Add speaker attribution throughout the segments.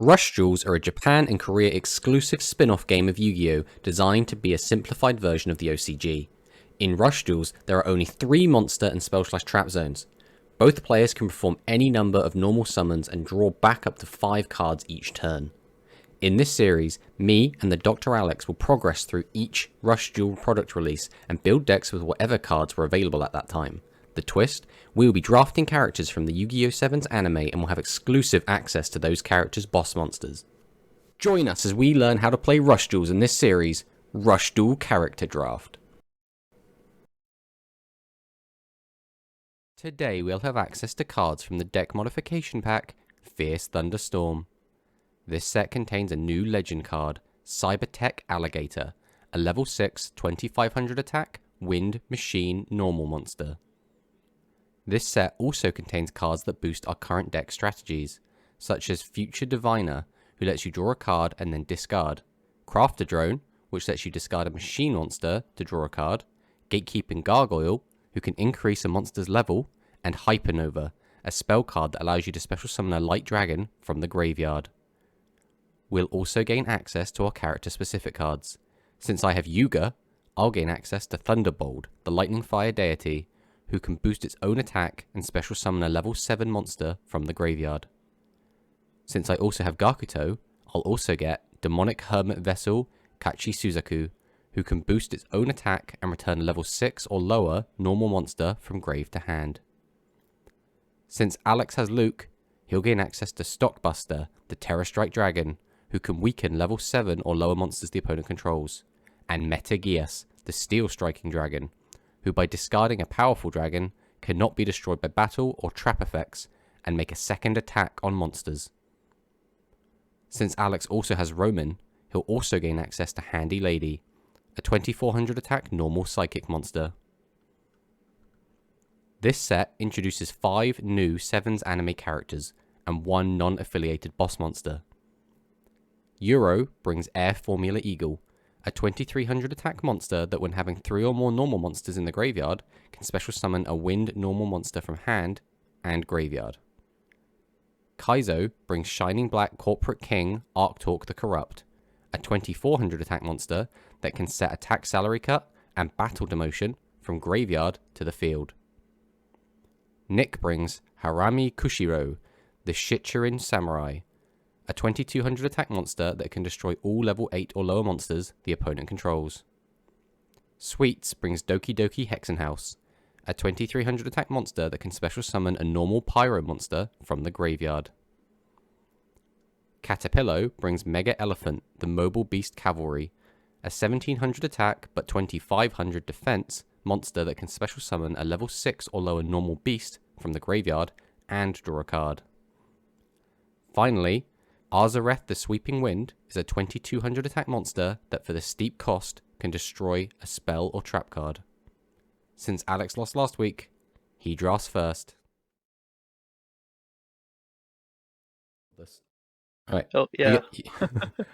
Speaker 1: Rush Duels are a Japan and Korea exclusive spin-off game of Yu-Gi-Oh! Designed to be a simplified version of the OCG. In Rush Duels, there are only 3 monster and spell/trap zones. Both players can perform any number of normal summons and draw back up to 5 cards each turn. In this series, me and the TheDrAlex will progress through each Rush Duel product release and build decks with whatever cards were available at that time. The twist? We will be drafting characters from the Yu-Gi-Oh! 7's anime and will have exclusive access to those characters' boss monsters. Join us as we learn how to play Rush Duels in this series, Rush Duel Character Draft. Today we'll have access to cards from the deck modification pack, Fierce Thunderstorm. This set contains a new legend card, Cybertech Alligator, a level 6, 2500 attack, wind, machine, normal monster. This set also contains cards that boost our current deck strategies, such as Future Diviner, who lets you draw a card and then discard, Crafter Drone, which lets you discard a machine monster to draw a card, Gatekeeping Gargoyle, who can increase a monster's level, and Hypernova, a spell card that allows you to special summon a light dragon from the graveyard. We'll also gain access to our character specific cards. Since I have Yuga, I'll gain access to Thunderbolt, the lightning fire deity, who can boost its own attack and special summon a level 7 monster from the graveyard. Since I also have Gakuto, I'll also get Demonic Hermit Vessel Kachi Suzaku, who can boost its own attack and return a level 6 or lower normal monster from grave to hand. Since Alex has Luke, he'll gain access to Stockbuster, the Terror Strike Dragon, who can weaken level 7 or lower monsters the opponent controls, and Metageas, the Steel Striking Dragon, who by discarding a powerful dragon, cannot be destroyed by battle or trap effects, and make a second attack on monsters. Since Alex also has Roman, he'll also gain access to Handy Lady, a 2400 attack normal psychic monster. This set introduces 5 new 7's anime characters, and 1 non-affiliated boss monster. Euro brings Air Formula Eagle, a 2300 attack monster that when having 3 or more normal monsters in the graveyard, can special summon a wind normal monster from hand and graveyard. Kaizo brings Shining Black Corporate King Arctalk the Corrupt, a 2400 attack monster that can set attack salary cut and battle demotion from graveyard to the field. Nick brings Harami Kushiro, the Shichirin Samurai, a 2200 attack monster that can destroy all level 8 or lower monsters the opponent controls. Sweets brings Doki Doki Hexenhaus, a 2300 attack monster that can special summon a normal pyro monster from the graveyard. Caterpillar brings Mega Elephant, the Mobile Beast Cavalry, a 1700 attack but 2500 defense monster that can special summon a level 6 or lower normal beast from the graveyard and draw a card. Finally, Azareth the Sweeping Wind is a 2200 attack monster that for the steep cost can destroy a spell or trap card. Since Alex lost last week, he drafts first. Alright.
Speaker 2: Oh, yeah.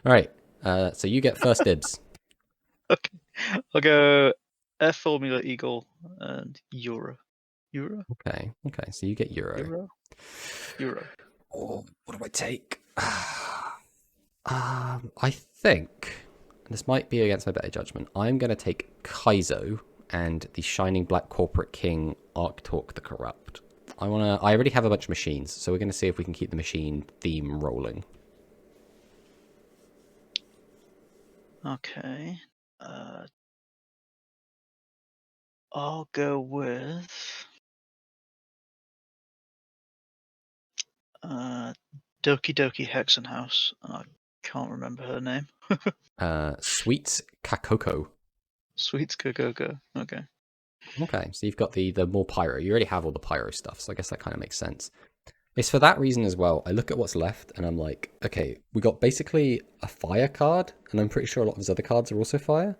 Speaker 1: Alright, so you get first dibs.
Speaker 2: Okay. I'll go Air Formula Eagle and Euro. Euro?
Speaker 1: Okay, so you get Euro.
Speaker 2: Euro.
Speaker 1: Oh, what do I take? I think, this might be against my better judgment, I'm going to take Kaizo and the Shining Black Corporate King Arctalk the Corrupt. I already have a bunch of machines, so we're going to see if we can keep the machine theme rolling.
Speaker 2: Okay. I'll go with Doki Doki Hexenhaus. I can't remember her name.
Speaker 1: Sweets Kakoko.
Speaker 2: Sweets Kokoko. Okay.
Speaker 1: Okay, so you've got the more pyro. You already have all the pyro stuff, so I guess that kind of makes sense. It's for that reason as well. I look at what's left and I'm like, okay, we got basically a fire card, and I'm pretty sure a lot of his other cards are also fire,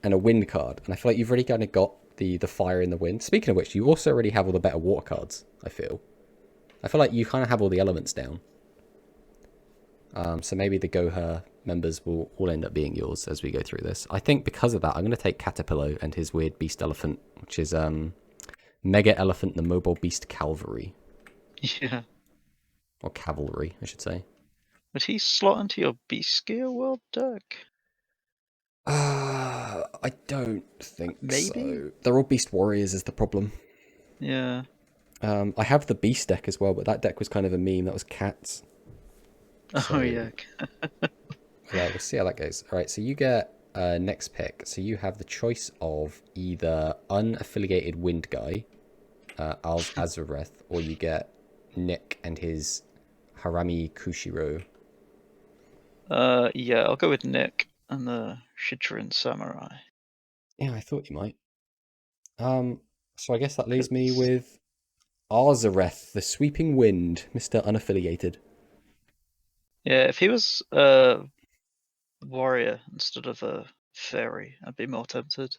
Speaker 1: and a wind card. And I feel like you've already kind of got the fire and the wind. Speaking of which, you also already have all the better water cards, I feel like you kind of have all the elements down. So maybe the Goher members will all end up being yours as we go through this. I think because of that, I'm going to take Caterpillar and his weird beast elephant, which is Mega Elephant, the Mobile Beast Cavalry.
Speaker 2: Yeah.
Speaker 1: Or Cavalry, I should say.
Speaker 2: Would he slot into your Beast Gear World deck?
Speaker 1: I don't think
Speaker 2: Maybe?
Speaker 1: so. They're all Beast Warriors is the problem.
Speaker 2: Yeah.
Speaker 1: I have the Beast deck as well, but that deck was kind of a meme. That was cats.
Speaker 2: Oh,
Speaker 1: So
Speaker 2: yeah.
Speaker 1: we'll see how that goes. All right, so you get next pick. So you have the choice of either unaffiliated Wind Guy, Azareth, or you get Nick and his Harami Kushiro.
Speaker 2: Yeah, I'll go with Nick and the Shidrin Samurai.
Speaker 1: Yeah, I thought you might. So I guess that leaves me with Azareth, the Sweeping Wind, Mr. Unaffiliated.
Speaker 2: Yeah, if he was a warrior instead of a fairy, I'd be more tempted.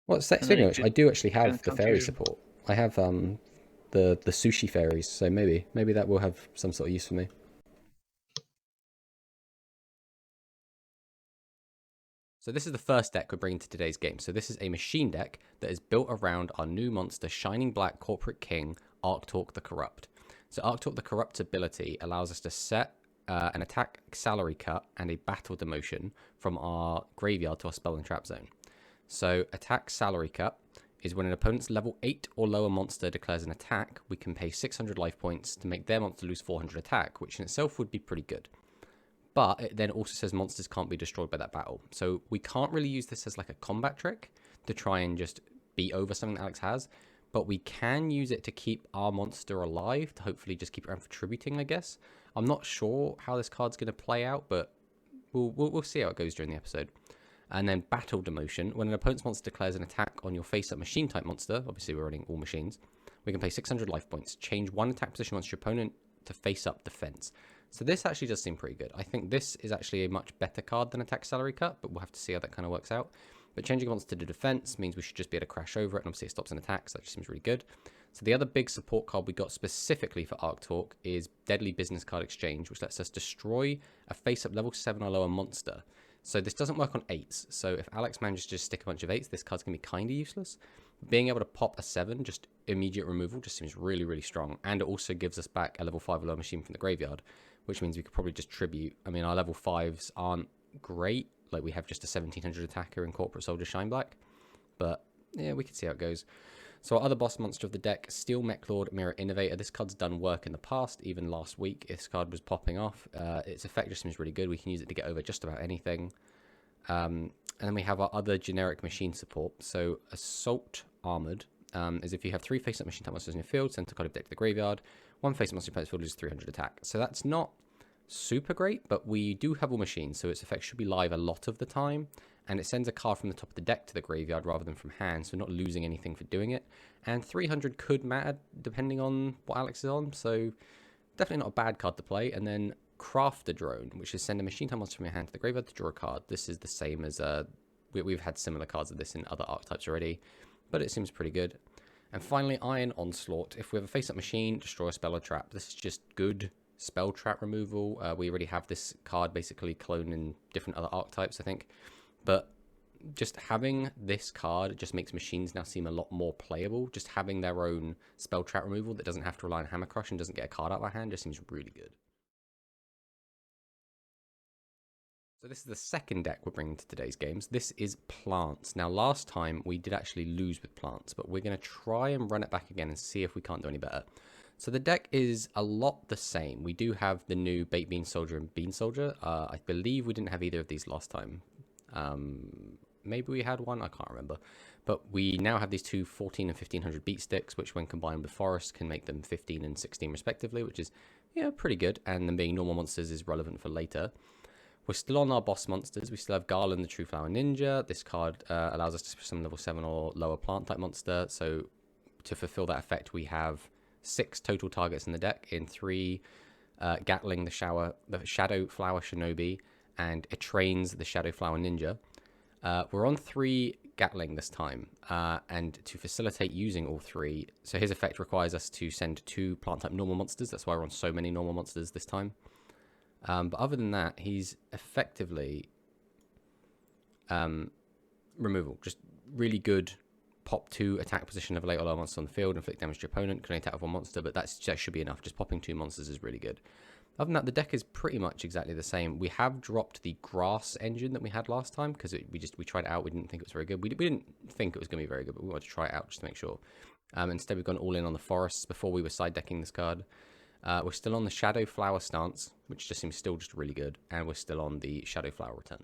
Speaker 1: Well,
Speaker 2: And then
Speaker 1: speaking
Speaker 2: you
Speaker 1: of which,
Speaker 2: could
Speaker 1: I do actually
Speaker 2: go in
Speaker 1: have the fairy
Speaker 2: confusion.
Speaker 1: support. I have the sushi fairies, so maybe that will have some sort of use for me. So this is the first deck we're bringing to today's game. So this is a machine deck that is built around our new monster, Shining Black Corporate King, Arctalk the Corrupt. So Arctalk the Corrupt's ability allows us to set an attack salary cut and a battle demotion from our graveyard to our spell and trap zone. So attack salary cut is when an opponent's level 8 or lower monster declares an attack, we can pay 600 life points to make their monster lose 400 attack, which in itself would be pretty good. But it then also says monsters can't be destroyed by that battle. So we can't really use this as like a combat trick to try and just beat over something that Alex has. But we can use it to keep our monster alive, to hopefully just keep it around for tributing, I guess. I'm not sure how this card's going to play out, but we'll see how it goes during the episode. And then Battle Demotion. When an opponent's monster declares an attack on your face-up machine-type monster, obviously we're running all machines, we can pay 600 life points. Change one attack position once your opponent to face-up defense. So this actually does seem pretty good. I think this is actually a much better card than Attack Salary Cut, but we'll have to see how that kind of works out. But changing a monster to defense means we should just be able to crash over it, and obviously it stops an attack, so that just seems really good. So the other big support card we got specifically for Arctalk is Deadly Business Card Exchange, which lets us destroy a face-up level 7 or lower monster. So this doesn't work on 8s, so if Alex manages to just stick a bunch of 8s, this card's going to be kind of useless. Being able to pop a 7, just immediate removal, just seems really, really strong. And it also gives us back a level 5 or lower machine from the graveyard, which means we could probably just tribute. I mean, our level 5s aren't great. Like, we have just a 1700 attacker in Corporate Soldier Shine Black. But, yeah, we can see how it goes. So our other boss monster of the deck, Steel Mech Lord Mirror Innovator. This card's done work in the past, even last week. This card was popping off. Its effect just seems really good. We can use it to get over just about anything. And then we have our other generic machine support. So Assault Armored is if you have 3 face-up machine type monsters in your field, send a card of deck to the graveyard. 1 face-up monster in your field loses 300 attack. So that's not super great, but we do have all machines, so its effect should be live a lot of the time. And it sends a card from the top of the deck to the graveyard rather than from hand, so not losing anything for doing it. And 300 could matter depending on what Alex is on, so definitely not a bad card to play. And then Crafter Drone, which is send a machine type monster from your hand to the graveyard to draw a card. This is the same as we've had similar cards of this in other archetypes already, but it seems pretty good. And finally, Iron Onslaught. If we have a face-up machine, destroy a spell or trap. This is just good spell trap removal. We already have this card basically cloned in different other archetypes, I think. But just having this card just makes machines now seem a lot more playable. Just having their own spell trap removal that doesn't have to rely on Hammer Crush and doesn't get a card out of our hand just seems really good. So this is the second deck we're bringing to today's games. This is Plants. Now last time we did actually lose with Plants, but we're going to try and run it back again and see if we can't do any better. So the deck is a lot the same. We do have the new Baked Bean Soldier and Bean Soldier. I believe we didn't have either of these last time. Maybe we had one, I can't remember. But we now have these two 14 and 1500 beat sticks, which when combined with Forest can make them 15 and 16 respectively, which is, yeah, pretty good. And them being normal monsters is relevant for later. We're still on our boss monsters. We still have Garland, the True Flower Ninja. This card allows us to summon level 7 or lower plant type monster. So to fulfill that effect, we have 6 total targets in the deck in 3 Gatling, the Shadow Flower Shinobi, and it trains the Shadow Flower Ninja. We're on 3 Gatling this time, and to facilitate using all 3, so his effect requires us to send 2 plant type normal monsters. That's why we're on so many normal monsters this time. But other than that, he's effectively removal. Just really good pop 2 attack position of a late or low monster on the field, inflict damage to your opponent, can only attack with 1 monster, but that should be enough. Just popping 2 monsters is really good. Other than that, the deck is pretty much exactly the same. We have dropped the grass engine that we had last time because we tried it out. We didn't think it was very good. We didn't think it was going to be very good, but we wanted to try it out just to make sure. Instead, we've gone all in on the forests before we were side decking this card. We're still on the Shadow Flower stance, which just seems still just really good, and we're still on the Shadow Flower return.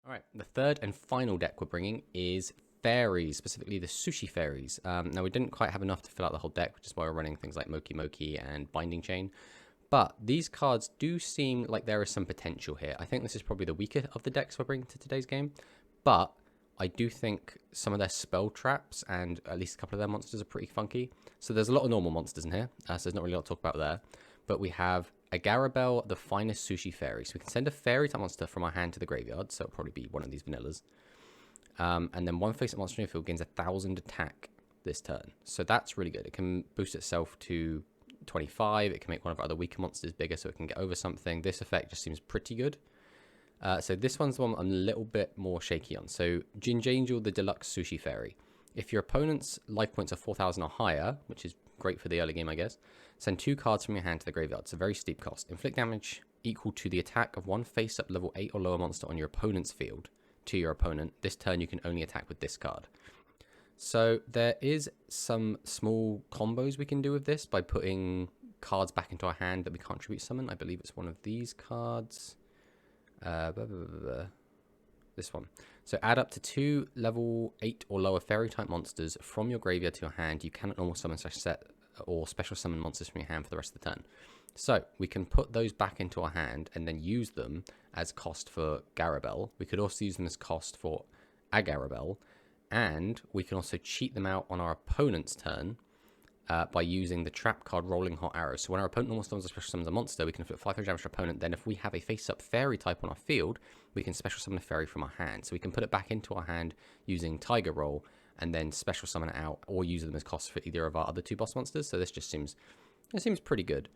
Speaker 1: All right, the third and final deck we're bringing is fairies, specifically the sushi fairies. Now, we didn't quite have enough to fill out the whole deck, which is why we're running things like Moki Moki and Binding Chain. But these cards do seem like there is some potential here. I think this is probably the weaker of the decks we're bringing to today's game. But I do think some of their spell traps and at least a couple of their monsters are pretty funky. So there's a lot of normal monsters in here, so there's not really a lot to talk about there. But we have a Garabelle, the finest sushi fairy. So we can send a fairy type monster from our hand to the graveyard, so it'll probably be one of these vanillas. And then one face-up monster in your field gains 1,000 attack this turn. So that's really good. It can boost itself to 25. It can make one of our other weaker monsters bigger so it can get over something. This effect just seems pretty good. So this one's the one I'm a little bit more shaky on. So Ginge Angel, the deluxe sushi fairy. If your opponent's life points are 4,000 or higher, which is great for the early game, I guess, send 2 cards from your hand to the graveyard. It's a very steep cost. Inflict damage equal to the attack of one face-up level 8 or lower monster on your opponent's field to your opponent. This turn you can only attack with this card. So there is some small combos we can do with this by putting cards back into our hand that we can't tribute summon. I believe it's one of these cards. This one. So add up to 2 level 8 or lower fairy type monsters from your graveyard to your hand. You cannot normal summon set or special summon monsters from your hand for the rest of the turn. So we can put those back into our hand and then use them as cost for Garabelle. We could also use them as cost for a Garabelle. And we can also cheat them out on our opponent's turn by using the trap card Rolling Hot Arrow. So when our opponent normal summons or special summons a monster, we can inflict 500 damage to our opponent. Then if we have a face-up fairy type on our field, we can special summon a fairy from our hand. So we can put it back into our hand using Tiger Roll and then special summon it out or use them as costs for either of our other 2 boss monsters. So this just seems pretty good.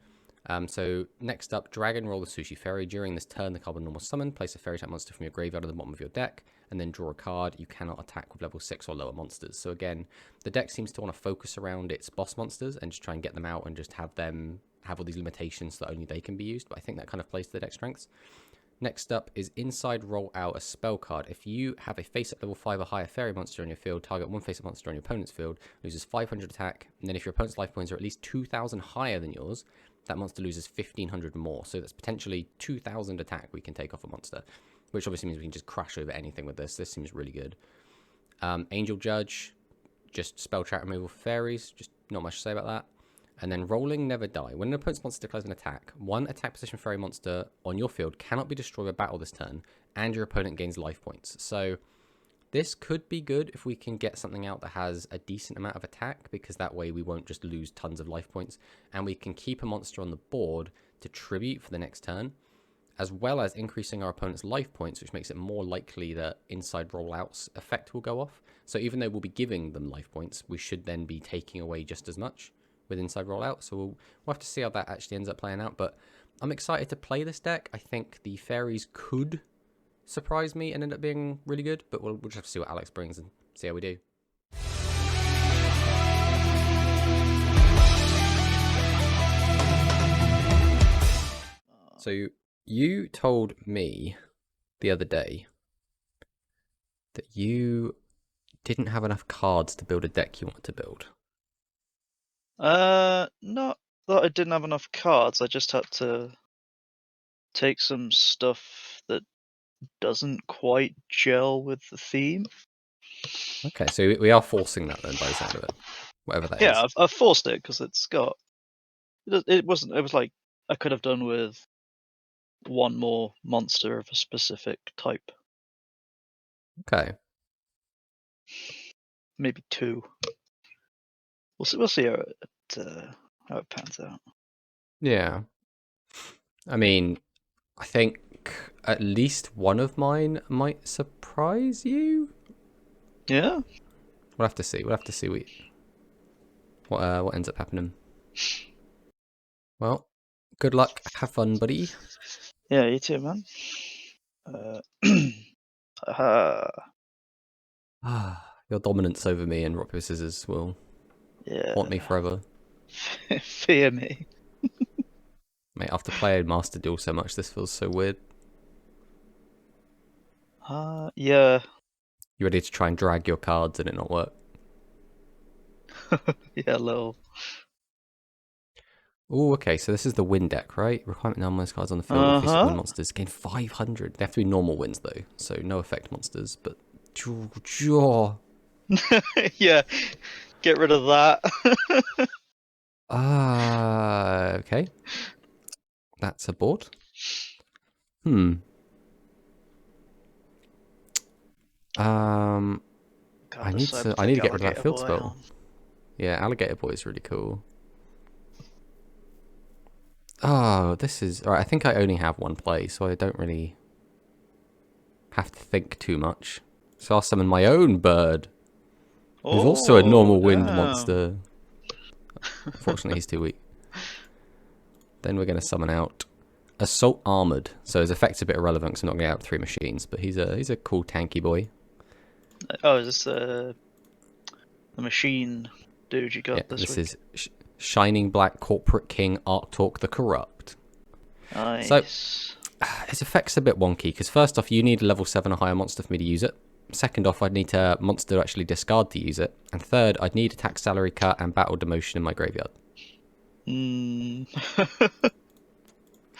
Speaker 1: So next up, Dragon Roll the Sushi Fairy. During this turn, the card will normal summon. Place a fairy type monster from your graveyard at the bottom of your deck, and then draw a card. You cannot attack with level 6 or lower monsters. So again, the deck seems to want to focus around its boss monsters and just try and get them out and just have them have all these limitations so that only they can be used. But I think that kind of plays to the deck strengths. Next up is Inside Roll Out a spell card. If you have a face-up level 5 or higher fairy monster on your field, target one face-up monster on your opponent's field, loses 500 attack, and then if your opponent's life points are at least 2,000 higher than yours, that monster loses 1,500 more. So that's potentially 2,000 attack we can take off a monster, which obviously means we can just crash over anything with this. This seems really good. Angel Judge, just spell trap removal for fairies, just not much to say about that. And then Rolling Never Die. When an opponent's monster declares an attack, one attack position fairy monster on your field cannot be destroyed by battle this turn, and your opponent gains life points. So this could be good if we can get something out that has a decent amount of attack, because that way we won't just lose tons of life points, and we can keep a monster on the board to tribute for the next turn, as well as increasing our opponent's life points, which makes it more likely that Inside Rollout's effect will go off. So even though we'll be giving them life points, we should then be taking away just as much with Inside Rollout. So we'll have to see how that actually ends up playing out. But I'm excited to play this deck. I think the fairies could surprise me and end up being really good, but we'll just have to see what Alex brings and see how we do. So you told me the other day that you didn't have enough cards to build a deck you wanted to build.
Speaker 2: Not that I didn't have enough cards. I just had to take some stuff that doesn't quite gel with the theme.
Speaker 1: Okay, so we are forcing that then by the sound of it, whatever that is.
Speaker 2: Yeah, I've forced it because it's got. It wasn't. It was like I could have done with one more monster of a specific type.
Speaker 1: Okay.
Speaker 2: Maybe 2. We'll see how it pans out.
Speaker 1: Yeah. I mean, I think at least one of mine might surprise you.
Speaker 2: Yeah.
Speaker 1: We'll have to see. We'll have to see what ends up happening. Well, good luck. Have fun, buddy.
Speaker 2: Yeah, you too, man.
Speaker 1: Your dominance over me and rock paper scissors will haunt me forever.
Speaker 2: Fear me.
Speaker 1: Mate, after playing Master Duel so much, this feels so weird.
Speaker 2: Yeah.
Speaker 1: You ready to try and drag your cards and it not work?
Speaker 2: Yeah, a little.
Speaker 1: Oh, okay, so this is the win deck, right? Requirement numbers cards on the field with face win monsters gain 500. They have to be normal wins though, so no effect monsters, but jaw.
Speaker 2: Yeah, get rid of that.
Speaker 1: Okay. That's a board. Hmm.
Speaker 2: God,
Speaker 1: I
Speaker 2: the
Speaker 1: need to
Speaker 2: Cybertech
Speaker 1: get rid of that
Speaker 2: alligator
Speaker 1: field
Speaker 2: boy.
Speaker 1: spell. Yeah, Alligator Boy is really cool. Oh, this is alright. I think I only have one play, so I don't really have to think too much. So I'll summon my own bird, who's also a normal wind
Speaker 2: Damn.
Speaker 1: monster. Unfortunately, he's too weak. Then we're going to summon out Assault Armored. So his effect's a bit irrelevant because I'm not going to get out 3 machines, but he's a cool tanky boy.
Speaker 2: Oh, is this the machine dude you got this
Speaker 1: this
Speaker 2: week?
Speaker 1: is Shining Black Corporate King Arctalk the Corrupt.
Speaker 2: Nice.
Speaker 1: So his effect's a bit wonky because first off, you need a level 7 or higher monster for me to use it. Second off, I'd need a monster to actually discard to use it. And third, I'd need attack salary cut and battle demotion in my graveyard.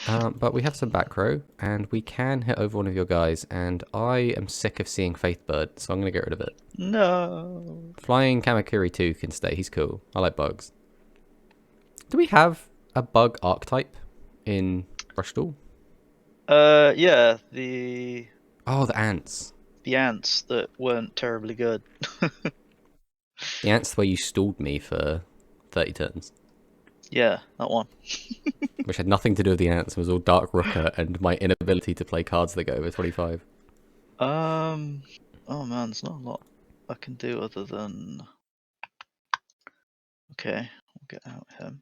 Speaker 1: But we have some back row, and we can hit over one of your guys, and I am sick of seeing Faithbird, so I'm going to get rid of it.
Speaker 2: No.
Speaker 1: Flying Kamakiri 2 can stay, he's cool. I like bugs. Do we have a bug archetype in Rush Duel?
Speaker 2: Yeah,
Speaker 1: Oh, the ants.
Speaker 2: the ants that weren't terribly good.
Speaker 1: The ants where you stalled me for 30 turns.
Speaker 2: Yeah, that one.
Speaker 1: Which had nothing to do with the ants, it was all Dark Rooker and my inability to play cards that go over 25.
Speaker 2: Oh man, there's not a lot I can do other than. Okay, we'll get out him.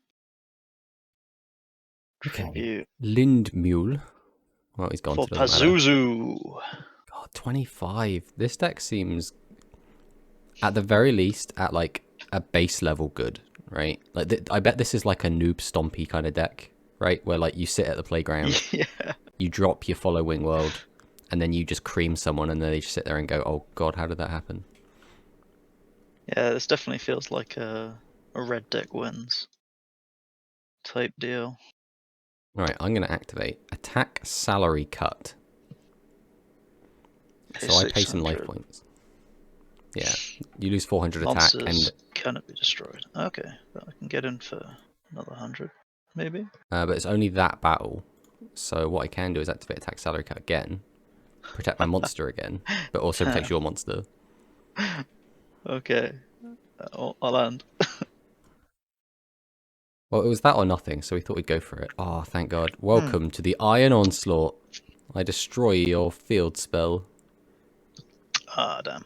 Speaker 1: Okay. Lindmule. Well, he's gone,
Speaker 2: For
Speaker 1: so it doesn't matter.
Speaker 2: Pazuzu.
Speaker 1: God, 25. This deck seems, at the very least, at like a base level good, right? Like, I bet this is like a noob stompy kind of deck, right? Where like you sit at the playground,
Speaker 2: Yeah.
Speaker 1: you drop your follow wing world, and then you just cream someone, and then they just sit there and go, "Oh God, how did that happen?"
Speaker 2: Yeah, this definitely feels like a red deck wins type deal.
Speaker 1: All right, I'm going to activate attack salary cut. So I pay some life points. Yeah, you lose 400 attack, and
Speaker 2: cannot be destroyed. Okay, but I can get in for another 100, maybe.
Speaker 1: but it's only that battle. So what I can do is activate attack salary cut again, protect my monster again, but also protect your monster.
Speaker 2: Okay, I'll land.
Speaker 1: Well, it was that or nothing, so we thought we'd go for it. Oh, thank God. Welcome to the Iron Onslaught. I destroy your field spell.
Speaker 2: Ah, damn.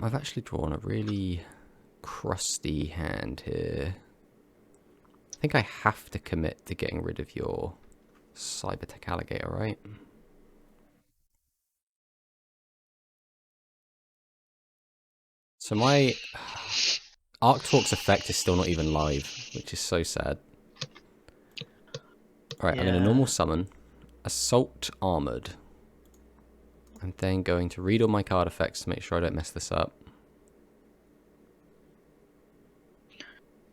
Speaker 1: I've actually drawn a really crusty hand here. I think I have to commit to getting rid of your Cybertech Alligator, right? So my Arctalk's effect is still not even live, which is so sad. Alright, I'm going to normal summon Assault Armored. I'm then going to read all my card effects to make sure I don't mess this up.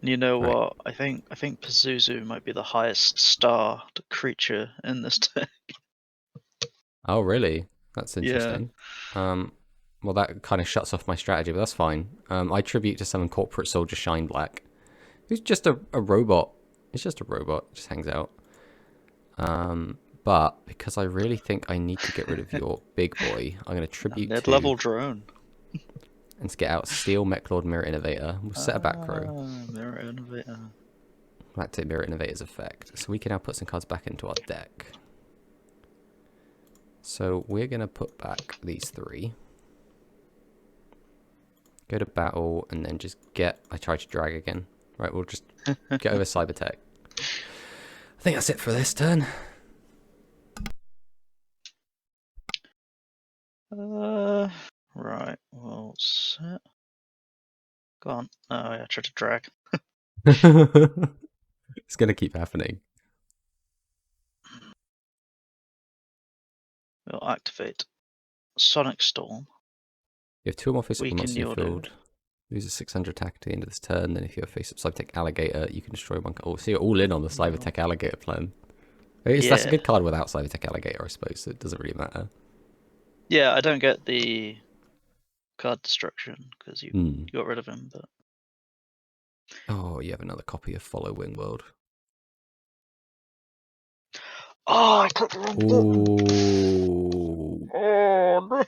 Speaker 2: You know what? I think Pazuzu might be the highest star creature in this deck.
Speaker 1: Oh, really? That's interesting.
Speaker 2: Yeah.
Speaker 1: Well, that kind of shuts off my strategy, but that's fine. I tribute to summon Corporate Soldier Shine Black, who's just a robot. It's just a robot. Just hangs out. But because I really think I need to get rid of your big boy, I'm going to tribute to
Speaker 2: mid-level drone.
Speaker 1: And to get out Steel Mechlord Mirror Innovator. We'll set a back row.
Speaker 2: Mirror Innovator.
Speaker 1: Back to Mirror Innovator's effect. So we can now put some cards back into our deck. So we're going to put back these 3. Go to battle and then just get... I tried to drag again. Right, we'll just get over Cybertech. I think that's it for this turn.
Speaker 2: Right, well, set. Go on. Oh, yeah, I tried to drag.
Speaker 1: It's going to keep happening.
Speaker 2: We'll activate Sonic Storm.
Speaker 1: You have 2 more face-up
Speaker 2: Weaken
Speaker 1: monsters in your
Speaker 2: your
Speaker 1: field.
Speaker 2: dude.
Speaker 1: Lose a 600 attack at the end of this turn. Then if you have face-up Cybertech Alligator, you can destroy 1 card. Oh, so you're all in on the Cybertech Alligator plan. That's a good card without Cybertech Alligator, I suppose, so it doesn't really matter.
Speaker 2: Yeah, I don't get the card destruction because you got rid of him, but...
Speaker 1: Oh, you have another copy of Follow Wing World.
Speaker 2: Oh, I clicked the wrong button! Oh, no!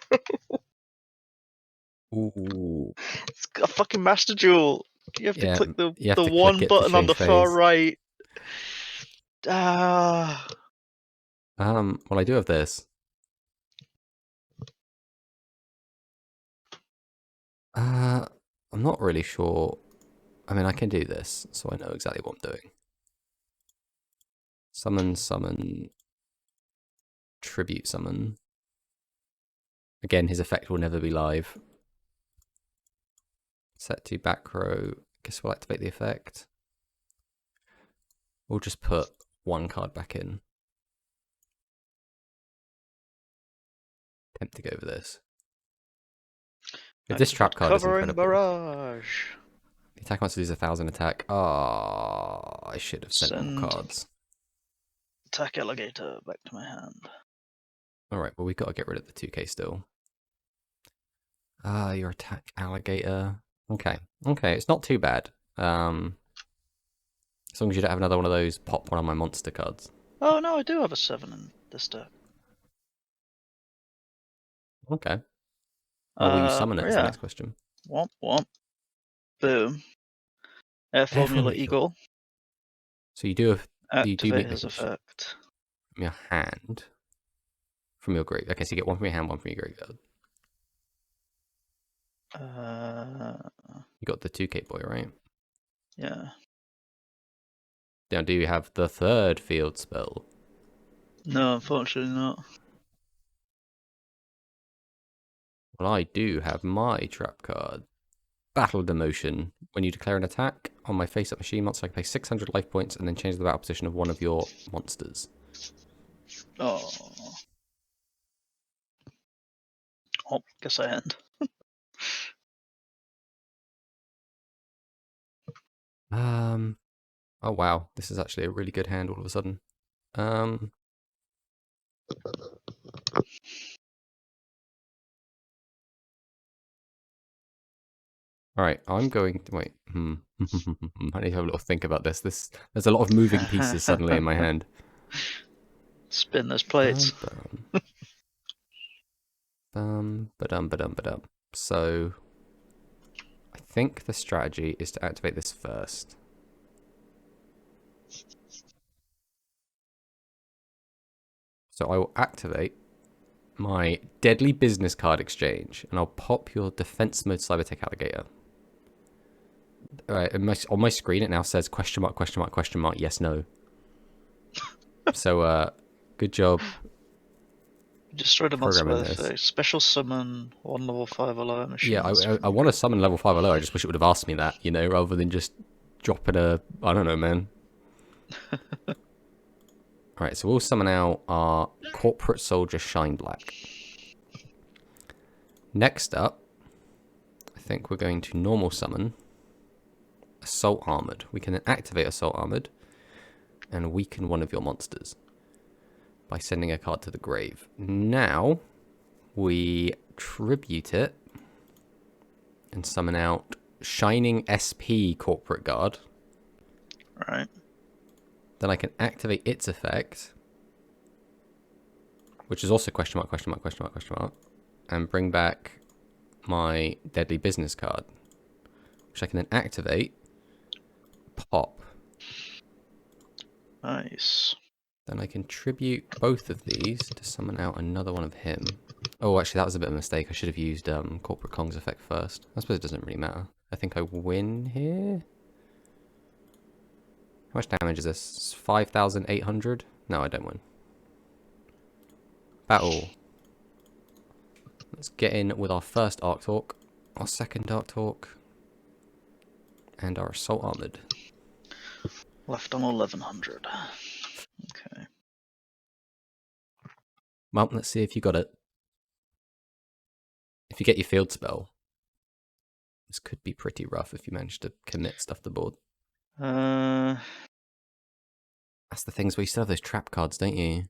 Speaker 1: Ooh.
Speaker 2: It's got a fucking Master Duel! You have to click the one button on the far right. Ah.
Speaker 1: Well, I do have this. I'm not really sure. I mean, I can do this, so I know exactly what I'm doing. Summon, tribute summon. Again, his effect will never be live. Set to back row. Guess we'll activate the effect. We'll just put 1 card back in. Attempt to go over this. If this trap card is incredible.
Speaker 2: Barrage.
Speaker 1: The attack wants to lose 1,000 attack. Ah, I should have sent more cards.
Speaker 2: Attack Alligator back to my hand.
Speaker 1: Alright, well, we've got to get rid of the 2k still. Your attack Alligator. Okay, it's not too bad. As long as you don't have another one of those pop one of my monster cards.
Speaker 2: Oh no, I do have a 7 in this deck.
Speaker 1: Okay. Oh, will you summon it? Is the next question.
Speaker 2: Womp womp. Boom. Air Formula Eagle.
Speaker 1: So you do have
Speaker 2: activate his effect
Speaker 1: from your hand, from your grave. Okay, so you get 1 from your hand, 1 from your graveyard. You got the 2k boy, right?
Speaker 2: Yeah.
Speaker 1: Now, do you have the 3rd field spell?
Speaker 2: No, unfortunately not.
Speaker 1: Well, I do have my trap card. Battle Demotion. When you declare an attack on my face-up machine monster, I can pay 600 life points and then change the battle position of one of your monsters.
Speaker 2: Oh. Oh, guess I end.
Speaker 1: Oh wow, this is actually a really good hand all of a sudden. Alright, I'm going to wait. I need to have a little think about this. There's a lot of moving pieces suddenly in my hand.
Speaker 2: Spin those plates.
Speaker 1: So I think the strategy is to activate this first. So I will activate my Deadly Business Card Exchange, and I'll pop your Defense Mode Cybertech Alligator. Alright, on my screen it now says question mark, question mark, question mark, yes, no. So, good job.
Speaker 2: Destroyed a monster with a special summon 1 level 5 alert machine.
Speaker 1: Yeah, I want to summon level 5 alert. I just wish it would have asked me that, you know, rather than just dropping a... I don't know, man. Alright, so we'll summon out our Corporate Soldier Shine Black. Next up, I think we're going to normal summon Assault Armored. We can then activate Assault Armored and weaken one of your monsters by sending a card to the grave. Now, we tribute it and summon out Shining SP Corporate Guard.
Speaker 2: Right.
Speaker 1: Then I can activate its effect, which is also question mark, question mark, question mark, question mark, and bring back my Deadly Business card, which I can then activate, pop.
Speaker 2: Nice.
Speaker 1: Then I can tribute both of these to summon out another one of him. Oh, actually, that was a bit of a mistake. I should have used Corporate Kong's effect first. I suppose it doesn't really matter. I think I win here. How much damage is this? 5,800? No, I don't win. Battle. Let's get in with our first Arc Talk. Our second Arc Talk. and our assault armored.
Speaker 2: Left on 1100. Okay.
Speaker 1: Well, let's see if you got it. If you get your field spell, this could be pretty rough if you manage to commit stuff to board. That's the things where you still have those trap cards, don't you?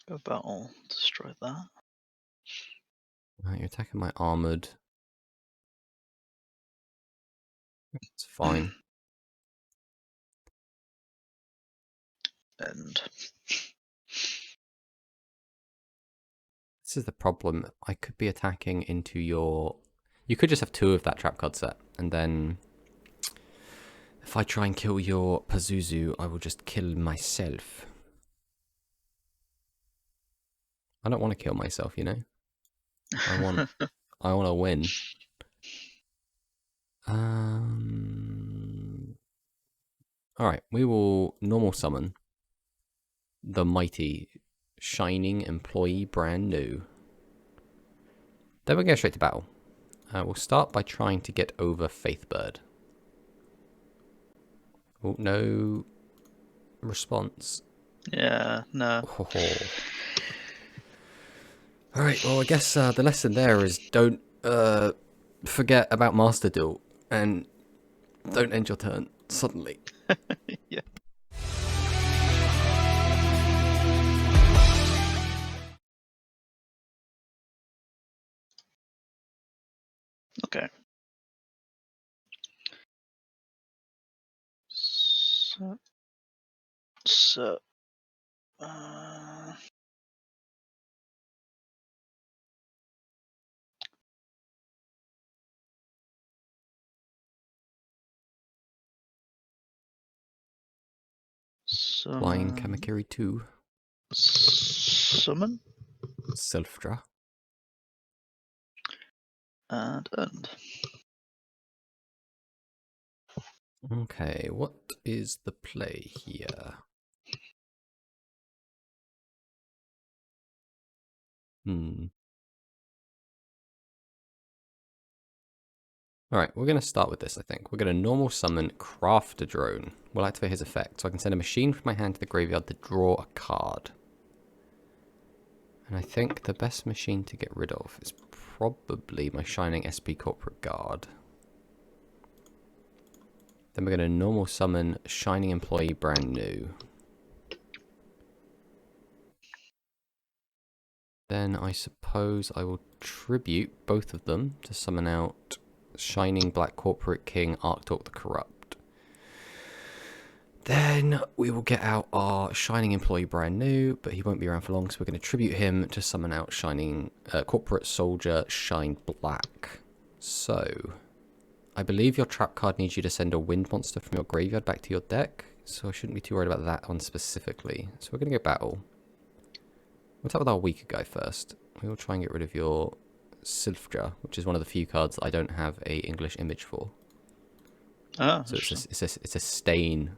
Speaker 2: Go battle, destroy that.
Speaker 1: Right, you're attacking my armored. It's fine.
Speaker 2: End.
Speaker 1: This is the problem. I could be attacking into your... You could just have 2 of that trap card set, and then if I try and kill your Pazuzu, I will just kill myself. I don't want to kill myself, you know? I want to win. Alright, we will normal summon the mighty Shining Employee brand new. Then we'll go straight to battle. We'll start by trying to get over Faithbird. Oh, no response.
Speaker 2: Yeah, no.
Speaker 1: Oh. Alright, well I guess the lesson there is don't forget about Master Duel and don't end your turn suddenly.
Speaker 2: Yeah. Okay. So
Speaker 1: Flying Kamakiri 2.
Speaker 2: Summon.
Speaker 1: Self-draw.
Speaker 2: And end.
Speaker 1: Okay, what is the play here? Alright, we're going to start with this, I think. We're going to normal summon Craft a Drone. We'll activate his effect, so I can send a machine from my hand to the graveyard to draw a card. And I think the best machine to get rid of is probably my Shining SP Corporate Guard. Then we're going to normal summon Shining Employee brand new. Then I suppose I will tribute both of them to summon out Shining Black Corporate King Arctalk the Corrupt. Then we will get out our Shining Employee brand new, but he won't be around for long, so we're going to tribute him to summon out Shining Corporate Soldier Shine Black. So, I believe your trap card needs you to send a wind monster from your graveyard back to your deck, so I shouldn't be too worried about that one specifically. So we're going to go battle. We'll start with our weaker guy first. We will try and get rid of your Sylphja, which is one of the few cards that I don't have a English image for.
Speaker 2: Oh,
Speaker 1: so it's a stain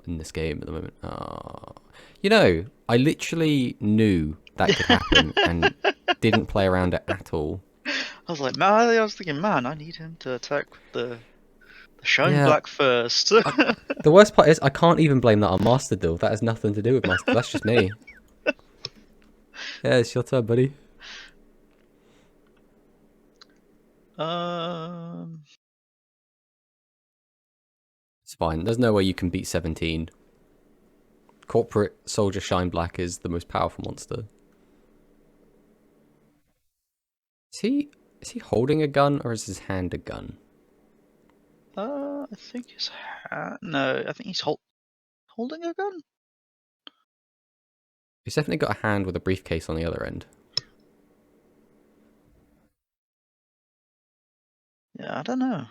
Speaker 1: in this game at the moment. You know, I literally knew that could happen and didn't play around it at all.
Speaker 2: I was like, man, I was thinking, man, I need him to attack with the Shine Black first.
Speaker 1: The worst part is I can't even blame that on Master Duel. That has nothing to do with Master Duel. That's just me. Yeah, it's your turn, buddy. It's fine. There's no way you can beat 17. Corporate Soldier Shine Black is the most powerful monster. Is he holding a gun or is his hand a gun?
Speaker 2: I think his hand. No, I think he's holding a gun.
Speaker 1: He's definitely got a hand with a briefcase on the other end.
Speaker 2: Yeah, I don't know.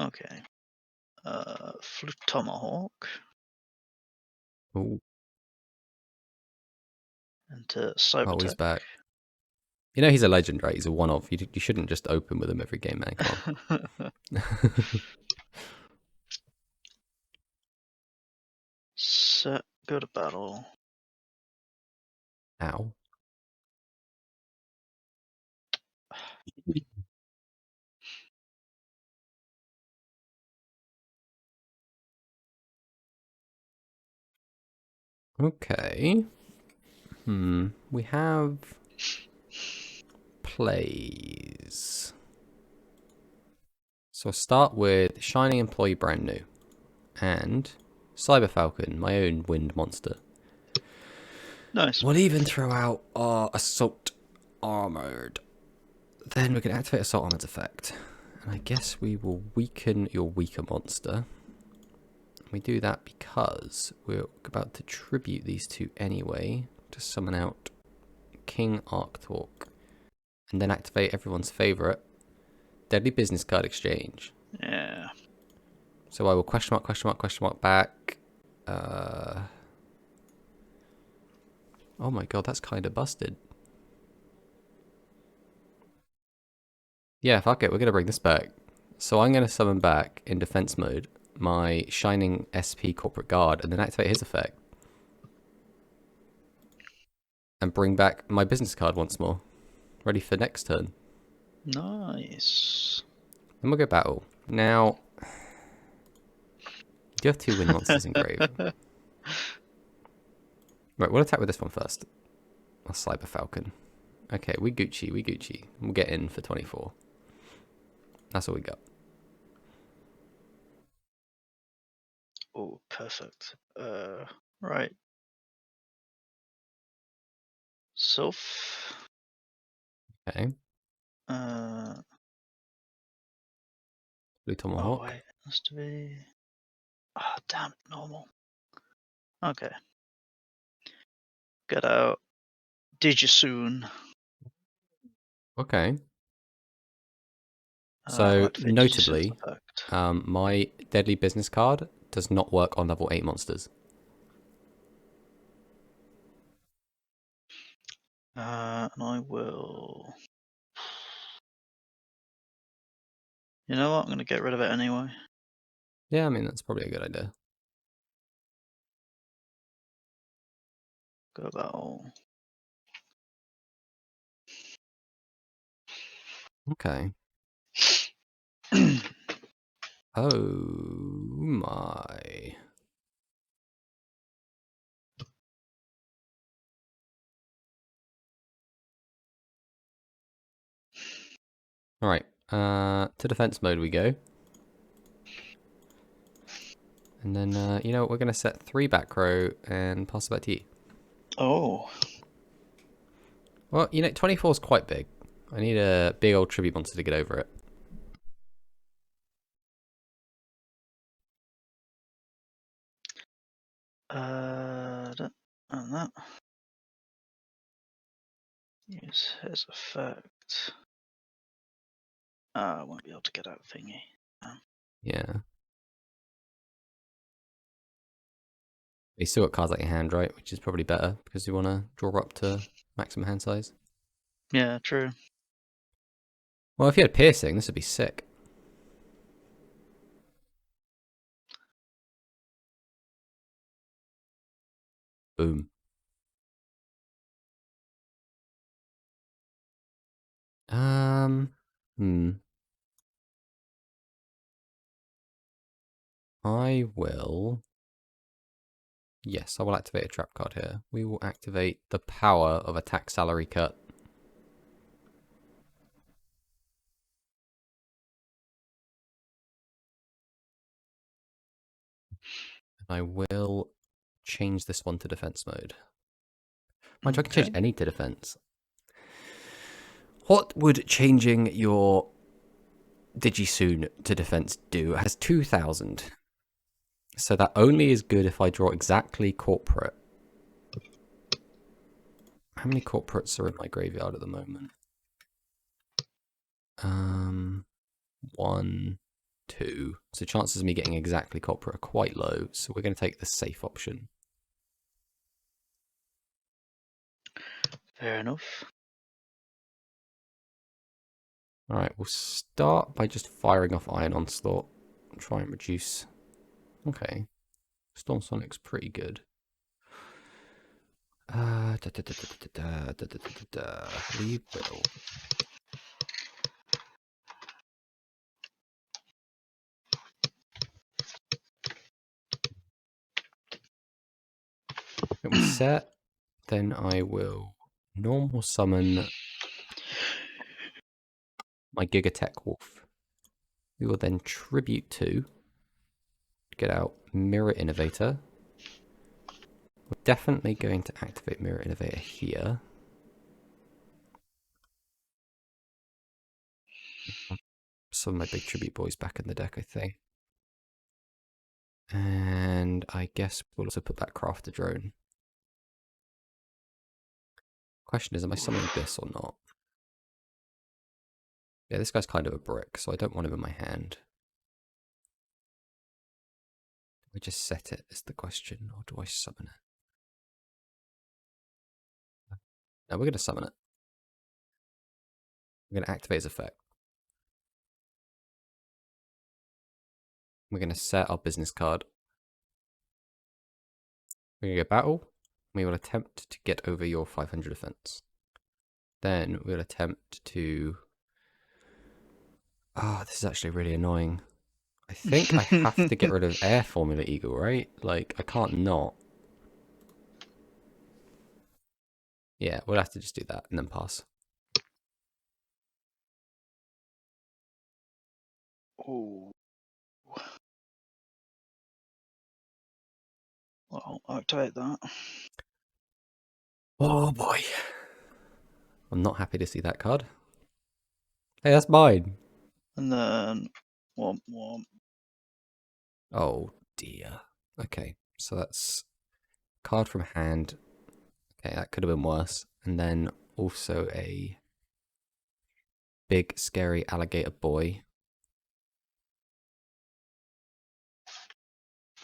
Speaker 2: Okay. Flute Tomahawk.
Speaker 1: Ooh.
Speaker 2: Into
Speaker 1: Oh, he's
Speaker 2: Cybertech.
Speaker 1: back. You know he's a legend, right? He's a one-off. You shouldn't just open with him every game, man. Come on.
Speaker 2: Set, go to battle.
Speaker 1: Ow. Okay. We have plays. So I'll start with Shining Employee Brand New and Cyber Falcon, my own wind monster.
Speaker 2: Nice.
Speaker 1: We'll even throw out our Assault Armored. Then we can activate Assault Armored's effect. And I guess we will weaken your weaker monster. We do that because we're about to tribute these two anyway to summon out King Arctork. And then activate everyone's favourite, Deadly Business Card Exchange.
Speaker 2: Yeah.
Speaker 1: So I will question mark back. Oh my god, that's kind of busted. Yeah, fuck it, we're going to bring this back. So I'm going to summon back, in defense mode, my Shining SP Corporate Guard, and then activate his effect. And bring back my business card once more. Ready for next turn.
Speaker 2: Nice.
Speaker 1: Then we'll go battle. Now, you do have two wind monsters in grave. Right, we'll attack with this one first. I'll Cyber Falcon. Okay, we Gucci. We'll get in for 24. That's all we got.
Speaker 2: Oh, perfect. Right. Soph.
Speaker 1: Okay,
Speaker 2: Uh,
Speaker 1: Blue
Speaker 2: oh
Speaker 1: Tomahawk.
Speaker 2: wait, it has to be. Ah, damn, normal. Okay. Get out. Digisoon.
Speaker 1: Okay. So,
Speaker 2: Activate Digisoon's
Speaker 1: notably,
Speaker 2: effect.
Speaker 1: my Deadly Business card does not work on level 8 monsters.
Speaker 2: And I will. You know what? I'm going to get rid of it anyway.
Speaker 1: Yeah, I mean, that's probably a good idea.
Speaker 2: Go battle.
Speaker 1: Okay. Oh my. Alright, to defense mode we go. And then, you know what, we're going to set 3 back row and pass it back to you.
Speaker 2: Oh.
Speaker 1: Well, you know, 24 is quite big. I need a big old tribute monster to get over it.
Speaker 2: And that. Use his effect. I won't be able to get out thingy.
Speaker 1: Yeah. You still got cards like your hand, right? Which is probably better because you want to draw up to maximum hand size.
Speaker 2: Yeah, true.
Speaker 1: Well, if you had piercing, this would be sick. Boom. Hmm. I will. Yes, I will activate a trap card here. We will activate the power of attack salary cut. And I will change this one to defense mode. Mind you, I can change any to defense. What would changing your Digisoon to defense do? It has 2,000. So that only is good if I draw exactly corporate. How many corporates are in my graveyard at the moment? 1, 2. So chances of me getting exactly corporate are quite low. So we're going to take the safe option.
Speaker 2: Fair enough.
Speaker 1: Alright, we'll start by just firing off Iron Onslaught. Try and reduce. Okay. Storm Sonic's pretty good. We will. When we set, then I will normal summon my Gigatech Wolf. We will then tribute to get out Mirror Innovator. We're definitely going to activate Mirror Innovator here. Some of my big tribute boys back in the deck, I think. And I guess we'll also put that crafter drone. Question is, am I summoning this or not? Yeah, this guy's kind of a brick, so I don't want him in my hand. Do I just set it is the question, or do I summon it? No, we're going to summon it. We're going to activate his effect. We're going to set our business card. We're going to go battle. We will attempt to get over your 500 defense. Then we'll attempt to... this is actually really annoying. I think I have to get rid of Air Formula Eagle, right? Like, I can't not. Yeah, we'll have to just do that and then pass.
Speaker 2: Oh. Well, I'll activate that.
Speaker 1: Oh boy. I'm not happy to see that card. Hey, that's mine.
Speaker 2: And then womp womp.
Speaker 1: Oh dear. Okay, so that's card from hand. Okay, that could have been worse. And then also a big scary alligator boy.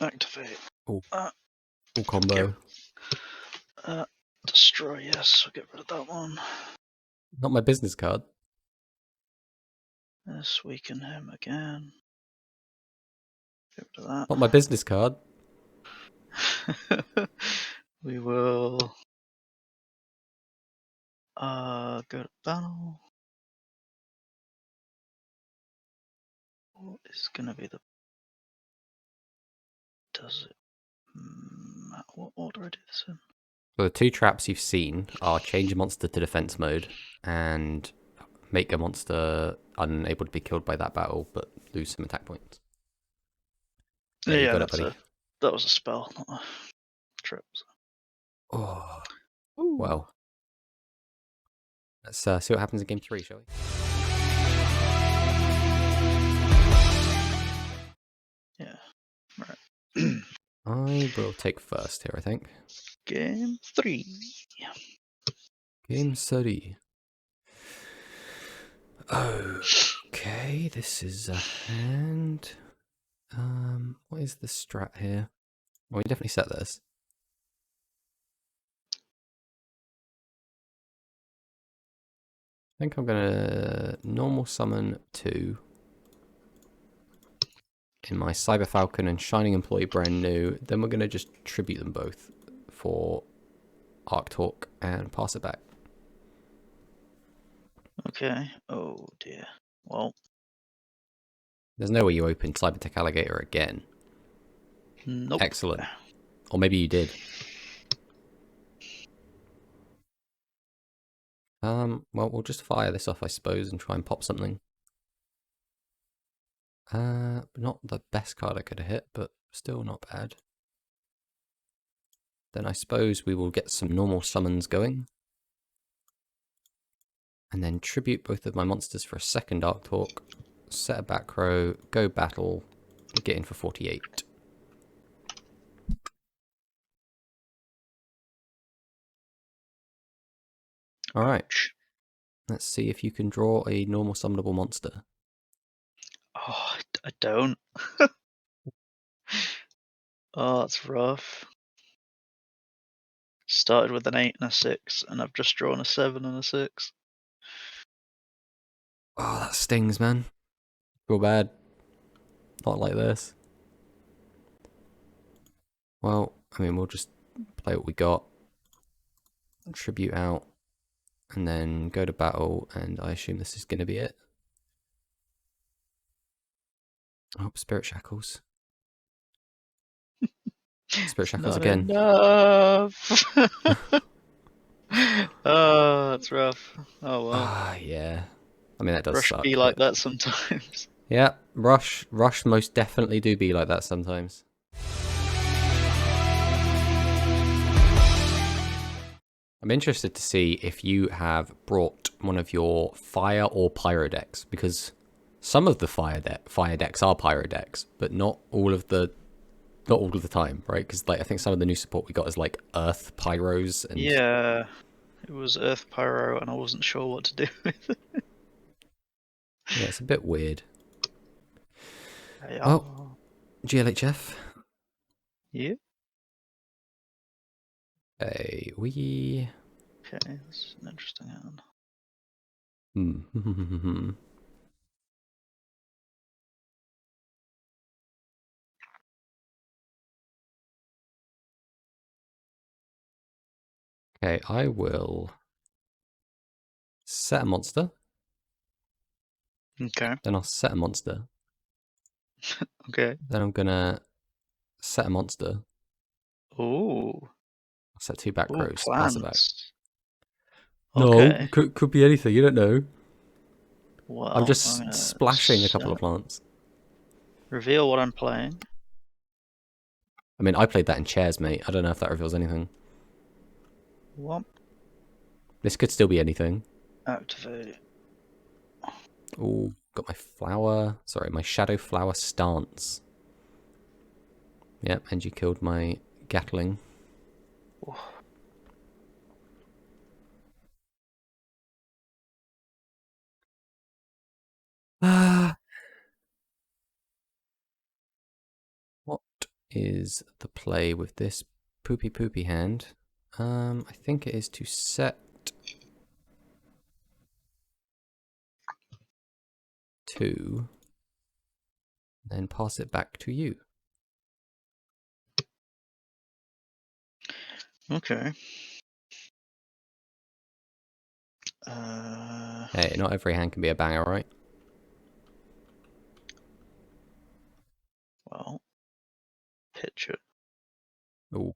Speaker 2: Activate.
Speaker 1: Oh, full combo.
Speaker 2: Destroy, yes, we'll get rid of that one.
Speaker 1: Not my business card.
Speaker 2: Let's weaken him again. Get rid of that.
Speaker 1: Not my business card.
Speaker 2: We will go to battle. What is gonna be the... Does it... what order I do this in?
Speaker 1: So the two traps you've seen are change a monster to defense mode and make a monster unable to be killed by that battle, but lose some attack points. Yeah, you got it, buddy.
Speaker 2: That was a spell, not a trip. So.
Speaker 1: Oh, well. Let's see what happens in game 3, shall we?
Speaker 2: Yeah, right.
Speaker 1: I will take first here, I think.
Speaker 2: Game 3.
Speaker 1: Game 3. Okay, this is a hand. What is the strat here? Well, we definitely set this. I think I'm gonna normal summon 2 in my Cyber Falcon and Shining Employee brand new. Then we're gonna just tribute them both for Arc Talk and pass it back.
Speaker 2: Okay. Oh dear. Well,
Speaker 1: there's no way you open Cybertech Alligator again.
Speaker 2: Nope.
Speaker 1: Excellent. Or maybe you did. Well, we'll just fire this off, I suppose, and try and pop something. Not the best card I could have hit, but still not bad. Then I suppose we will get some normal summons going. And then tribute both of my monsters for a second Arc Talk. Set a back row, go battle, and get in for 48. Alright. Let's see if you can draw a normal summonable monster.
Speaker 2: Oh, I don't. Oh, that's rough. started with an 8 and a 6, and I've just drawn a 7 and a 6.
Speaker 1: Oh, that stings, man. Feel bad. Not like this. Well, I mean, we'll just play what we got. Tribute out. And then go to battle, and I assume this is going to be it. Oh, Spirit Shackles. Spirit Shackles
Speaker 2: Not
Speaker 1: again.
Speaker 2: Enough. Oh, that's rough. Oh well.
Speaker 1: Ah, yeah. I mean, that does
Speaker 2: Rush
Speaker 1: suck.
Speaker 2: be like that sometimes.
Speaker 1: Yeah, Rush most definitely do be like that sometimes. I'm interested to see if you have brought one of your fire or pyro decks, because some of the fire decks are pyro decks, but not all of the time, right? Because like I think some of the new support we got is like earth pyros and
Speaker 2: Yeah, it was Earth Pyro, and I wasn't sure what to do with it.
Speaker 1: yeah, it's a bit weird.
Speaker 2: Yeah.
Speaker 1: Well, GLHF.
Speaker 2: Yeah.
Speaker 1: We.
Speaker 2: Okay, that's an interesting hand.
Speaker 1: Okay, I will set a monster.
Speaker 2: Okay.
Speaker 1: Then I'll set a monster.
Speaker 2: Okay.
Speaker 1: Then I'm gonna set a monster.
Speaker 2: Ooh.
Speaker 1: I'll set 2 back
Speaker 2: Ooh,
Speaker 1: rows. Pass it back.
Speaker 2: plans.
Speaker 1: No,
Speaker 2: Okay.
Speaker 1: could be anything. You don't know.
Speaker 2: Well,
Speaker 1: I'm
Speaker 2: I'm
Speaker 1: just
Speaker 2: gonna
Speaker 1: splashing a couple of plants.
Speaker 2: reveal what I'm playing.
Speaker 1: I mean, I played that in chairs, mate. I don't know if that reveals anything.
Speaker 2: What?
Speaker 1: This could still be anything.
Speaker 2: Activate.
Speaker 1: Oh, got my flower. Sorry, my shadow flower stance. Yep, and you killed my Gatling. What is the play with this poopy hand? I think it is to set 2, then pass it back to you.
Speaker 2: Okay.
Speaker 1: Hey, not every hand can be a banger, right?
Speaker 2: Well, picture.
Speaker 1: Oh,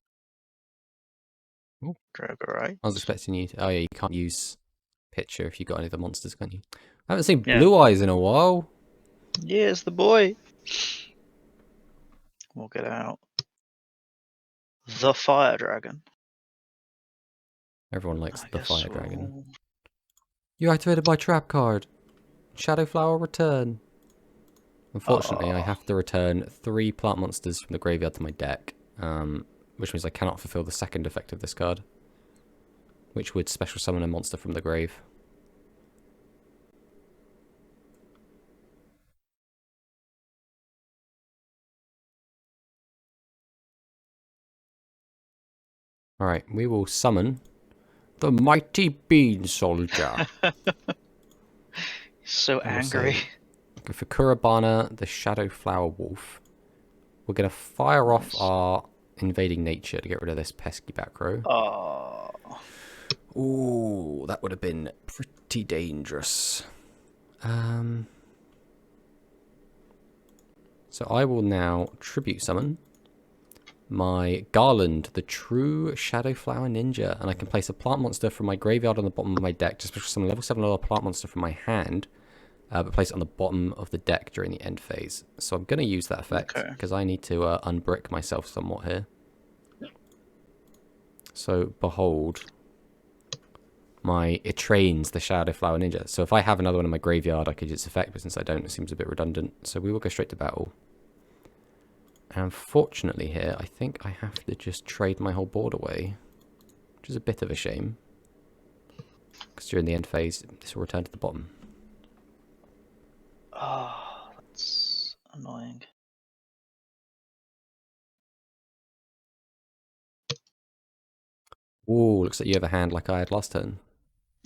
Speaker 2: Dragorite.
Speaker 1: I was expecting you to... Oh yeah, you can't use picture if you got any of the monsters, can you? I haven't seen
Speaker 2: Yeah.
Speaker 1: Blue Eyes in a while.
Speaker 2: Yeah, it's the boy. We'll get out the Fire Dragon.
Speaker 1: Everyone likes the Fire Dragon.
Speaker 2: We'll...
Speaker 1: You activated my trap card. Shadow Flower return. Unfortunately, I have to return 3 plant monsters from the graveyard to my deck, which means I cannot fulfill the second effect of this card, which would special summon a monster from the grave. Alright, we will summon the Mighty Bean Soldier.
Speaker 2: So angry.
Speaker 1: Go for Kurabana, the Shadow Flower Wolf. We're going to fire off our Invading Nature to get rid of this pesky back row.
Speaker 2: Oh.
Speaker 1: Ooh, that would have been pretty dangerous. So I will now tribute summon my Garland, the true Shadow Flower Ninja, and I can place a plant monster from my graveyard on the bottom of my deck, just special summon level 7 other plant monster from my hand, but place it on the bottom of the deck during the end phase. So I'm going to use that effect, because I need to unbrick myself somewhat here. So, behold, it trains the Shadow Flower Ninja. So if I have another one in my graveyard, I could use its effect, but since I don't, it seems a bit redundant. So we will go straight to battle. And unfortunately here, I think I have to just trade my whole board away, which is a bit of a shame, because during the end phase, this will return to the bottom.
Speaker 2: Oh, that's annoying.
Speaker 1: Ooh, looks like you have a hand like I had last turn.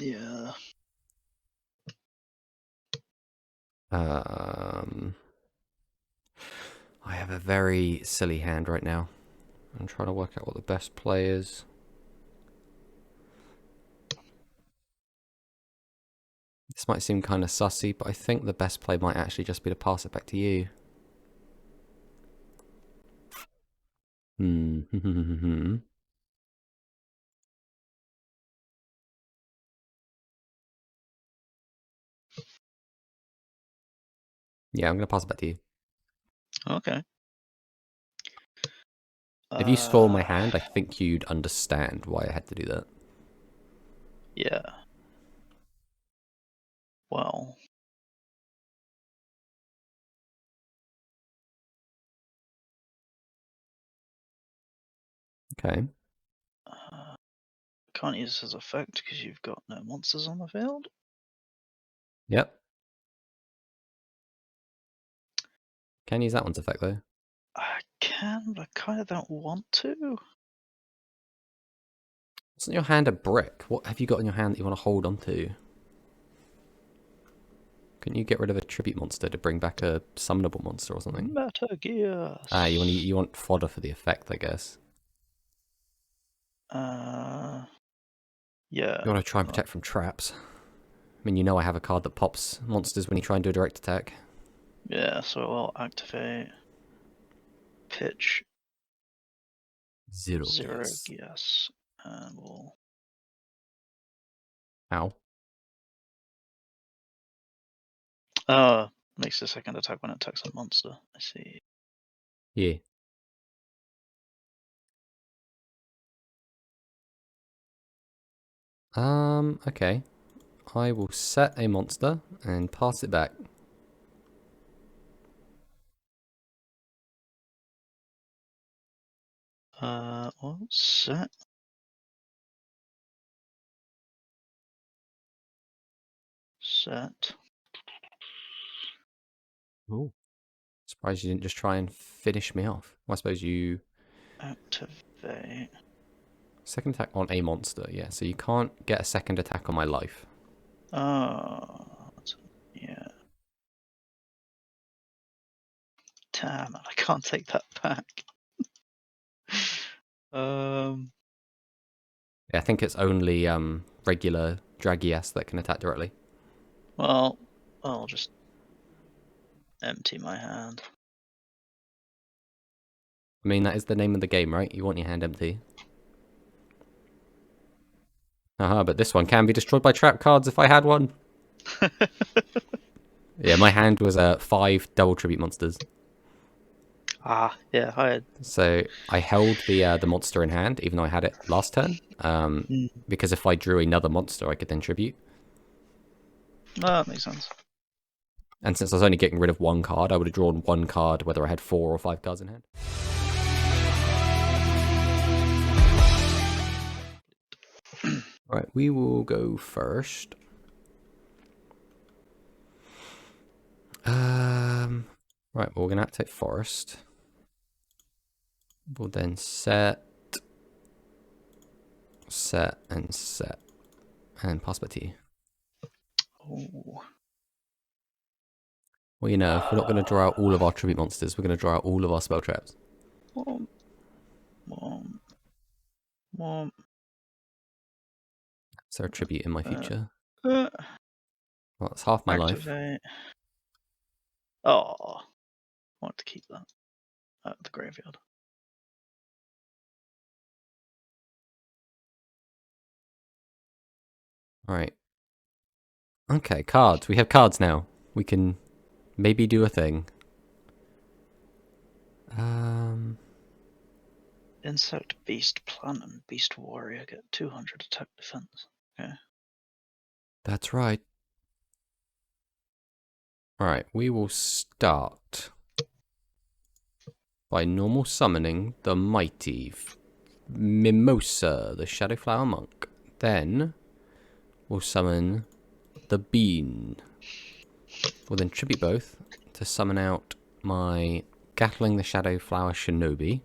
Speaker 2: Yeah.
Speaker 1: I have a very silly hand right now. I'm trying to work out what the best play is. This might seem kind of sussy, but I think the best play might actually just be to pass it back to you. Yeah, I'm going to pass it back to you.
Speaker 2: Okay.
Speaker 1: If you saw my hand, I think you'd understand why I had to do that.
Speaker 2: Yeah. Well.
Speaker 1: Okay.
Speaker 2: Can't use this as effect because you've got no monsters on the field.
Speaker 1: Yep. Can use that one's effect though.
Speaker 2: I can, but I kind of don't want to.
Speaker 1: Isn't your hand a brick? What have you got in your hand that you want to hold on to? Couldn't you get rid of a tribute monster to bring back a summonable monster or something?
Speaker 2: Meta Gears.
Speaker 1: Ah, you want fodder for the effect, I guess.
Speaker 2: Yeah.
Speaker 1: You want to try and protect from traps. I mean, you know I have a card that pops monsters when you try and do a direct attack.
Speaker 2: Yeah, so I'll activate pitch
Speaker 1: Zero
Speaker 2: Zero
Speaker 1: guess.
Speaker 2: Gears, and we'll.
Speaker 1: Ow.
Speaker 2: Makes the second attack when it attacks a monster. I see.
Speaker 1: Yeah. Okay. I will set a monster and pass it back.
Speaker 2: Well, set. Set.
Speaker 1: Ooh. Surprised you didn't just try and finish me off. Well, I suppose you...
Speaker 2: Activate.
Speaker 1: Second attack on a monster, yeah. So you can't get a second attack on my life.
Speaker 2: Yeah. Damn it, I can't take that back.
Speaker 1: Yeah, I think it's only regular Dragias that can attack directly.
Speaker 2: Well, I'll just empty my hand.
Speaker 1: I mean, that is the name of the game, right? You want your hand empty. Haha, but this one can be destroyed by trap cards if I had one. Yeah, my hand was 5 double tribute monsters.
Speaker 2: Yeah, I had.
Speaker 1: So I held the monster in hand, even though I had it last turn. Because if I drew another monster, I could then tribute.
Speaker 2: That makes sense.
Speaker 1: And since I was only getting rid of one card, I would have drawn one card whether I had 4 or 5 cards in hand. Right, we will go first. Right, well, we're going to activate Forest. We'll then set, and set. And pass back to you.
Speaker 2: Oh.
Speaker 1: Well, you know, if we're not going to draw out all of our tribute monsters, we're going to draw out all of our spell traps. Is there a tribute in my future? Well, that's half my life.
Speaker 2: Oh, I want to keep that out of the graveyard.
Speaker 1: Alright. Okay, cards. We have cards now. We can maybe do a thing.
Speaker 2: Insect, Beast, Plant, and Beast Warrior get 200 attack defense. Okay.
Speaker 1: That's right. Alright, we will start by normal summoning the mighty Mimosa, the Shadowflower Monk. Then we'll summon the Bean. We'll then tribute both to summon out my Gatling the Shadowflower Shinobi.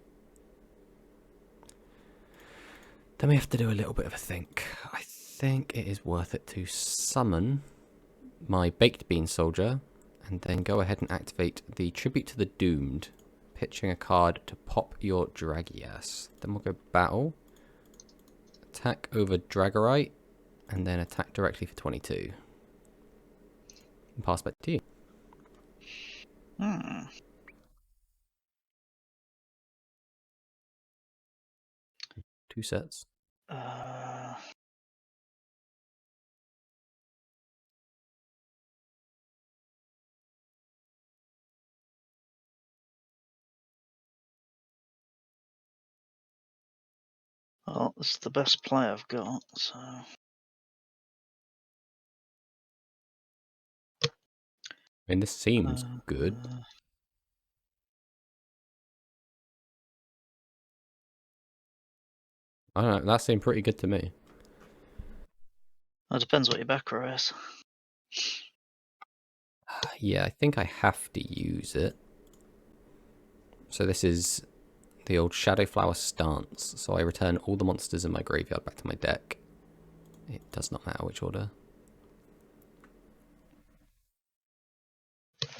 Speaker 1: Then we have to do a little bit of a think. I think it is worth it to summon my Baked Bean Soldier and then go ahead and activate the Tribute to the Doomed, pitching a card to pop your Dragias. Then we'll go battle, attack over Dragorite, and then attack directly for 22. And pass back to you.
Speaker 2: Hmm.
Speaker 1: Two sets.
Speaker 2: Well, it's the best play I've got, so.
Speaker 1: I mean, this seems good. I don't know, that seemed pretty good to me.
Speaker 2: It depends what your back row is.
Speaker 1: Yeah, I think I have to use it. So this is the old Shadowflower stance. So I return all the monsters in my graveyard back to my deck. It does not matter which order.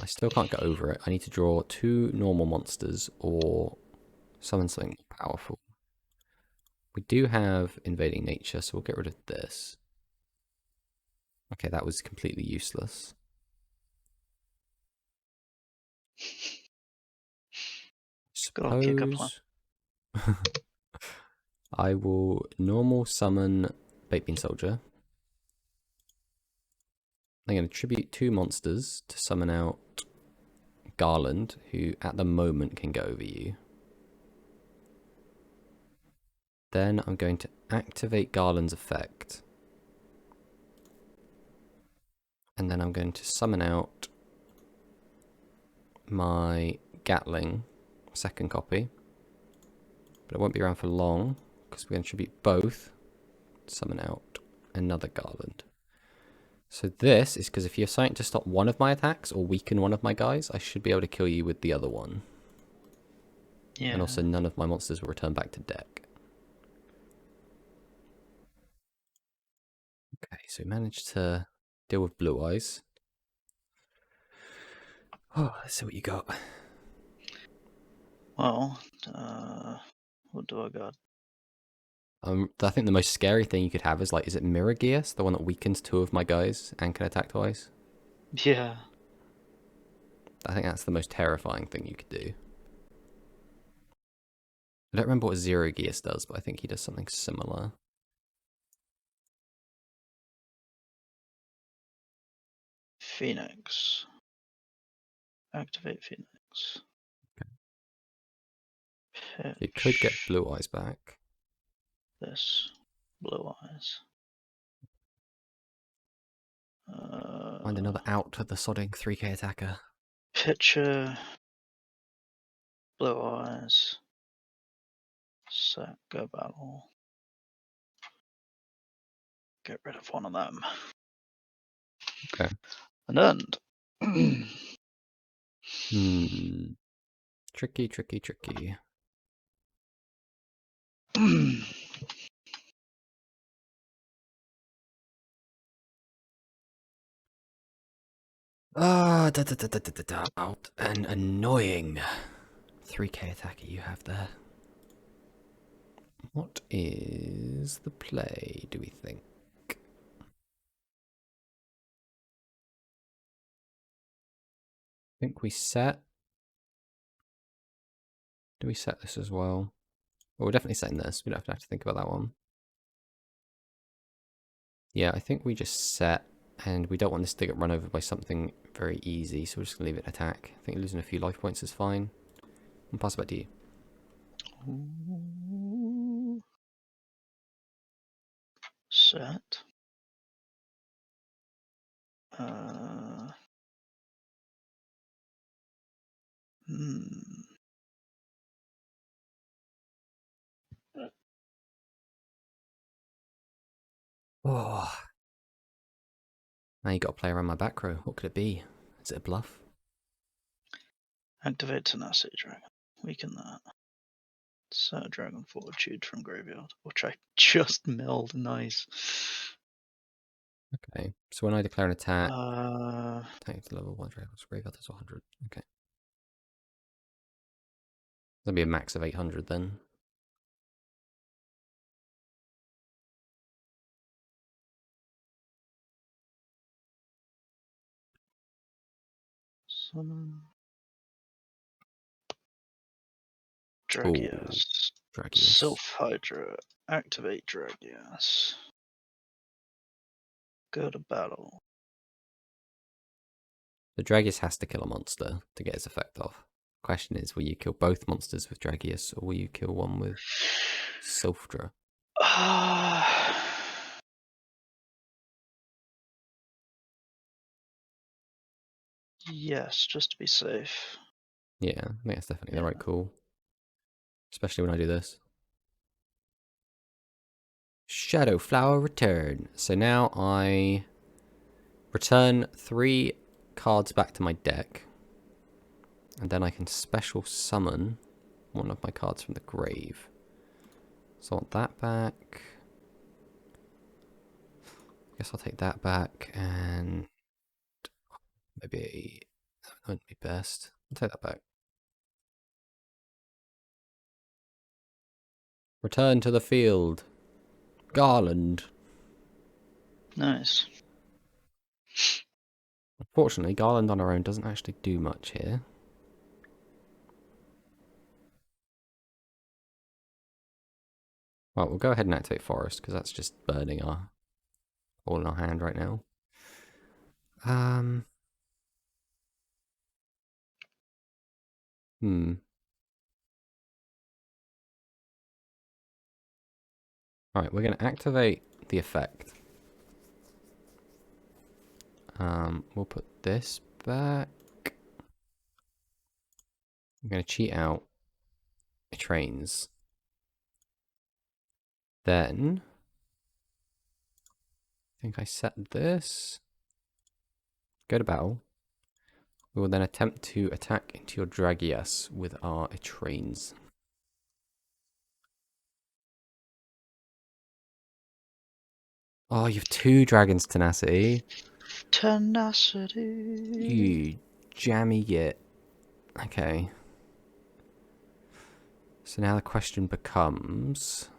Speaker 1: I still can't get over it. I need to draw 2 normal monsters or summon something powerful. We do have Invading Nature, so we'll get rid of this. Okay, that was completely useless. Suppose I will normal summon Baked Bean Soldier. I'm going to tribute 2 monsters to summon out Garland, who at the moment can go over you. Then I'm going to activate Garland's effect. And then I'm going to summon out my Gatling, second copy. But it won't be around for long, because we're going to tribute both, summon out another Garland. So this is because if you're trying to stop one of my attacks or weaken one of my guys, I should be able to kill you with the other one.
Speaker 2: Yeah.
Speaker 1: And also none of my monsters will return back to deck. Okay, so we managed to deal with Blue Eyes. Oh, let's see what you got.
Speaker 2: Well, what do I got?
Speaker 1: I think the most scary thing you could have is is it Mirror Gears, the one that weakens 2 of my guys and can attack twice?
Speaker 2: Yeah.
Speaker 1: I think that's the most terrifying thing you could do. I don't remember what Zero Gears does, but I think he does something similar.
Speaker 2: Phoenix. Activate Phoenix.
Speaker 1: Okay. You could get Blue Eyes back.
Speaker 2: This. Blue Eyes.
Speaker 1: Find another out for the sodding 3k attacker.
Speaker 2: Pitcher. Blue Eyes. Set. Go battle. Get rid of one of them.
Speaker 1: Okay.
Speaker 2: And end.
Speaker 1: Tricky, tricky, tricky. An annoying 3k attacker you have there. What is the play, do we think? I think we set. Do we set this as well? Well, we're definitely setting this. We don't have to think about that one. Yeah, I think we just set, and we don't want this to get run over by something very easy, so we're just going to leave it attack. I think losing a few life points is fine. I'll pass it back to you.
Speaker 2: Set.
Speaker 1: Oh. Now you got to play around my back row. What could it be? Is it a bluff?
Speaker 2: Activate Tenacity Dragon. Weaken that. Set a Dragon Fortitude from graveyard, which I just milled. Nice.
Speaker 1: Okay, so when I declare an attack,
Speaker 2: Take
Speaker 1: to level 1 Dragon's graveyard, that's 100. Okay. That'll be a max of 800 then.
Speaker 2: Summon. Dragias. Sylph Hydra. Activate Dragias. Go to battle.
Speaker 1: The Dragius has to kill a monster to get his effect off. Question is, will you kill both monsters with Dragius, or will you kill one with Sylphdra?
Speaker 2: Yes, just to be safe.
Speaker 1: Yeah, I think that's definitely the right call. Especially when I do this. Shadow Flower return. So now I return 3 cards back to my deck. And then I can special summon one of my cards from the grave. So I want that back. I guess I'll take that back and maybe that wouldn't be best. I'll take that back. Return to the field. Garland.
Speaker 2: Nice.
Speaker 1: Unfortunately, Garland on her own doesn't actually do much here. Well, we'll go ahead and activate Forest, because that's just burning our all in our hand right now. Alright, we're going to activate the effect. We'll put this back. I'm going to cheat out the trains. Then, I think I set this. Go to battle. We will then attempt to attack into your Dragias with our trains. Oh, you have 2 Dragons Tenacity.
Speaker 2: Tenacity.
Speaker 1: You jammy git. Okay. So now the question becomes,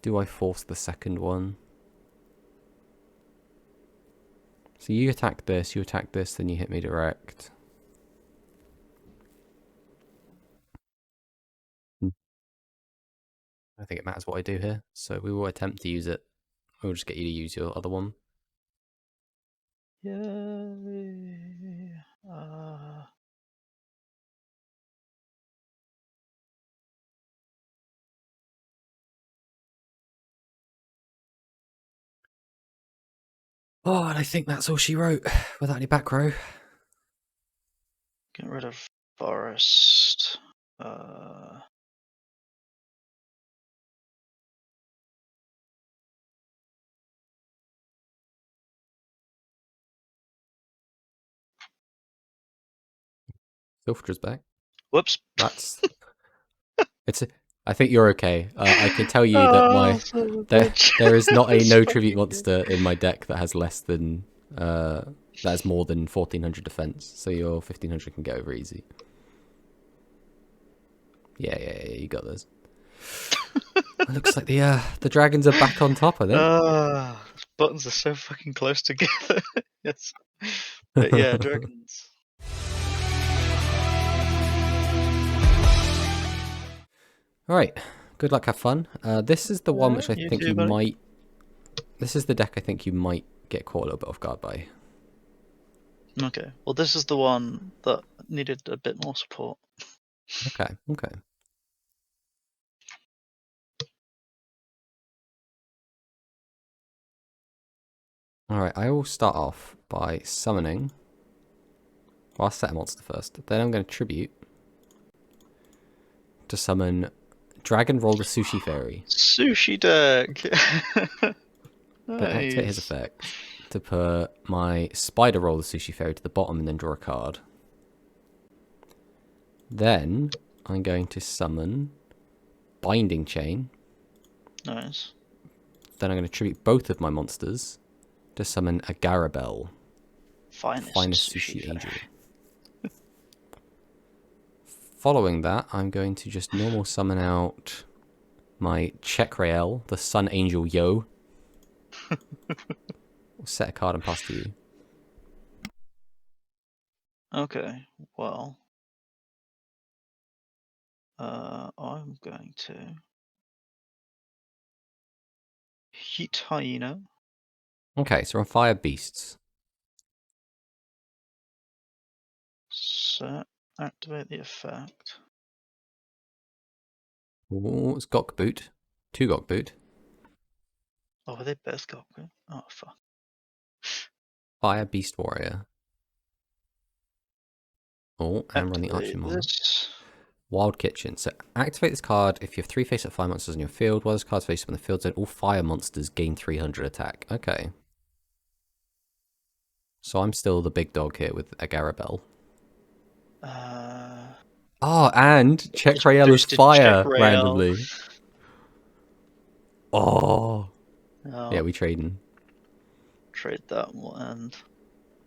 Speaker 1: do I force the second one? So you attack this, then you hit me direct. I think it matters what I do here, so we will attempt to use it. We'll just get you to use your other one.
Speaker 2: Yay.
Speaker 1: Oh, and I think that's all she wrote, without any back row.
Speaker 2: Get rid of Forest.
Speaker 1: Sylphdra's back.
Speaker 2: Whoops.
Speaker 1: That's... I think you're okay. I can tell you that there is not a no tribute monster in my deck that has less than that has more than 1400 defense. So your 1500 can get over easy. Yeah, you got this. Looks like the dragons are back on top, I think.
Speaker 2: Buttons are so fucking close together. Yes. But yeah, dragons.
Speaker 1: Alright, good luck, have fun. This is the one which I think you might... This is the deck I think you might get caught a little bit off guard by.
Speaker 2: Okay, well this is the one that needed a bit more support.
Speaker 1: Okay. Alright, I will start off by summoning... Well, I'll set a monster first. Then I'm going to tribute to summon Dragon Roll the Sushi Fairy.
Speaker 2: Sushi deck!
Speaker 1: Nice. Then activate his effect to put my Spider Roll the Sushi Fairy to the bottom and then draw a card. Then I'm going to summon Binding Chain.
Speaker 2: Nice.
Speaker 1: Then I'm going to tribute both of my monsters to summon a Garabelle.
Speaker 2: Finest sushi
Speaker 1: Angel.
Speaker 2: fairy.
Speaker 1: Following that, I'm going to just normal summon out my TheDrAlex, the Sun Angel Yo. Set a card and pass to you.
Speaker 2: Okay, well, I'm going to Heat Hyena.
Speaker 1: Okay, so we're on Fire Beasts.
Speaker 2: Set, activate the effect.
Speaker 1: Ooh, it's Gok Boot. 2 Gok Boot.
Speaker 2: Oh, are they both got? Oh, fuck.
Speaker 1: Fire Beast Warrior. Oh, and run the
Speaker 2: Activate
Speaker 1: Archimon.
Speaker 2: this.
Speaker 1: Wild Kitchen. So activate this card if you have 3 face-up fire monsters in your field. While this card's face-up in the field zone, all fire monsters gain 300 attack. Okay. So I'm still the big dog here with a Garabelle. Oh, and TheDrAlex is fire randomly. Oh. Yeah, we trading.
Speaker 2: Trade that one.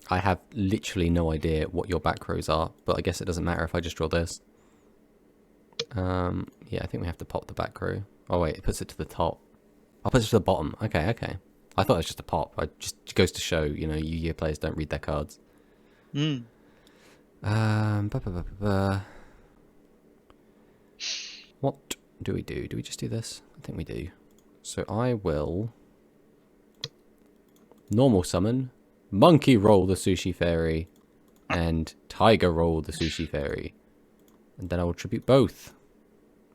Speaker 1: I have literally no idea what your back rows are, but I guess it doesn't matter if I just draw this. Yeah, I think we have to pop the back row. Oh wait, it puts it to the top. I'll put it to the bottom. Okay, okay. I thought it was just a pop. It just goes to show, you know, Yu-Gi-Oh players don't read their cards. What do we do? Do we just do this? I think we do. So I will normal summon, Monkey Roll the Sushi Fairy, and Tiger Roll the Sushi Fairy. And then I will tribute both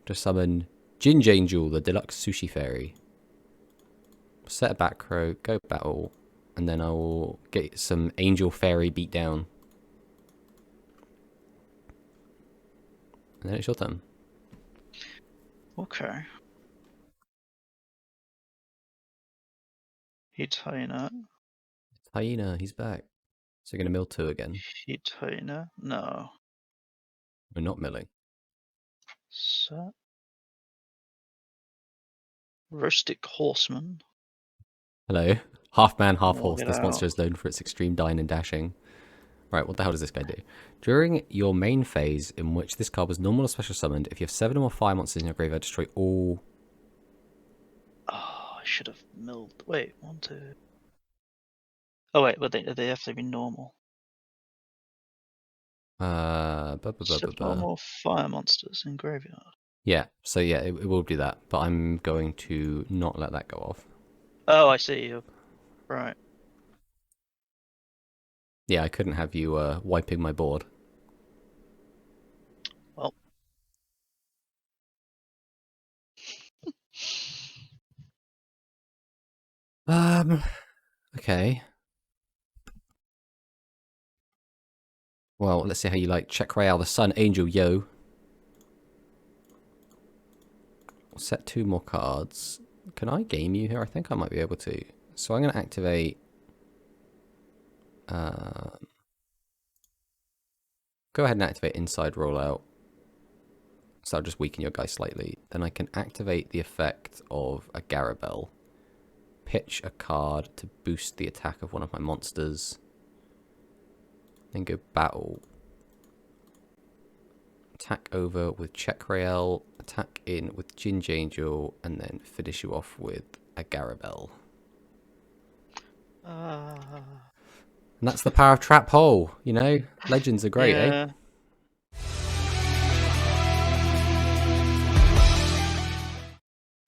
Speaker 1: to summon Ginge Angel the Deluxe Sushi Fairy. Set a back row, go battle, and then I will get some Angel Fairy beat down. And then it's your turn.
Speaker 2: Okay. Heat Hyena.
Speaker 1: Hyena, he's back. So you're going to mill 2 again.
Speaker 2: Heat Hyena. No.
Speaker 1: We're not milling.
Speaker 2: Set. Rustic Horseman.
Speaker 1: Hello. Half man, half
Speaker 2: Log
Speaker 1: horse.
Speaker 2: it
Speaker 1: This monster
Speaker 2: out.
Speaker 1: is known for its extreme dying and dashing. Right, what the hell does this guy do? During your main phase, in which this card was normal or special summoned, if you have 7 or more fire monsters in your graveyard, destroy all...
Speaker 2: Oh, I should have milled. Wait, 1, 2. Oh wait, but they have to be normal. 7 or more fire monsters in graveyard.
Speaker 1: Yeah, so yeah, it will do that, but I'm going to not let that go off.
Speaker 2: Oh, I see you. Right.
Speaker 1: Yeah, I couldn't have you wiping my board.
Speaker 2: Well.
Speaker 1: Okay. Well, let's see how you like TheDrAlex, the Sun Angel Yo. Set 2 more cards. Can I game you here? I think I might be able to. So I'm going to activate... go ahead and activate Inside Rollout. So I'll just weaken your guy slightly. Then I can activate the effect of a Garabelle. Pitch a card to boost the attack of one of my monsters. Then go battle. Attack over with TheDrAlex. Attack in with Ginge Angel. And then finish you off with a Garabelle. And that's the power of Trap Hole, you know? Legends are great,
Speaker 2: yeah.
Speaker 1: eh?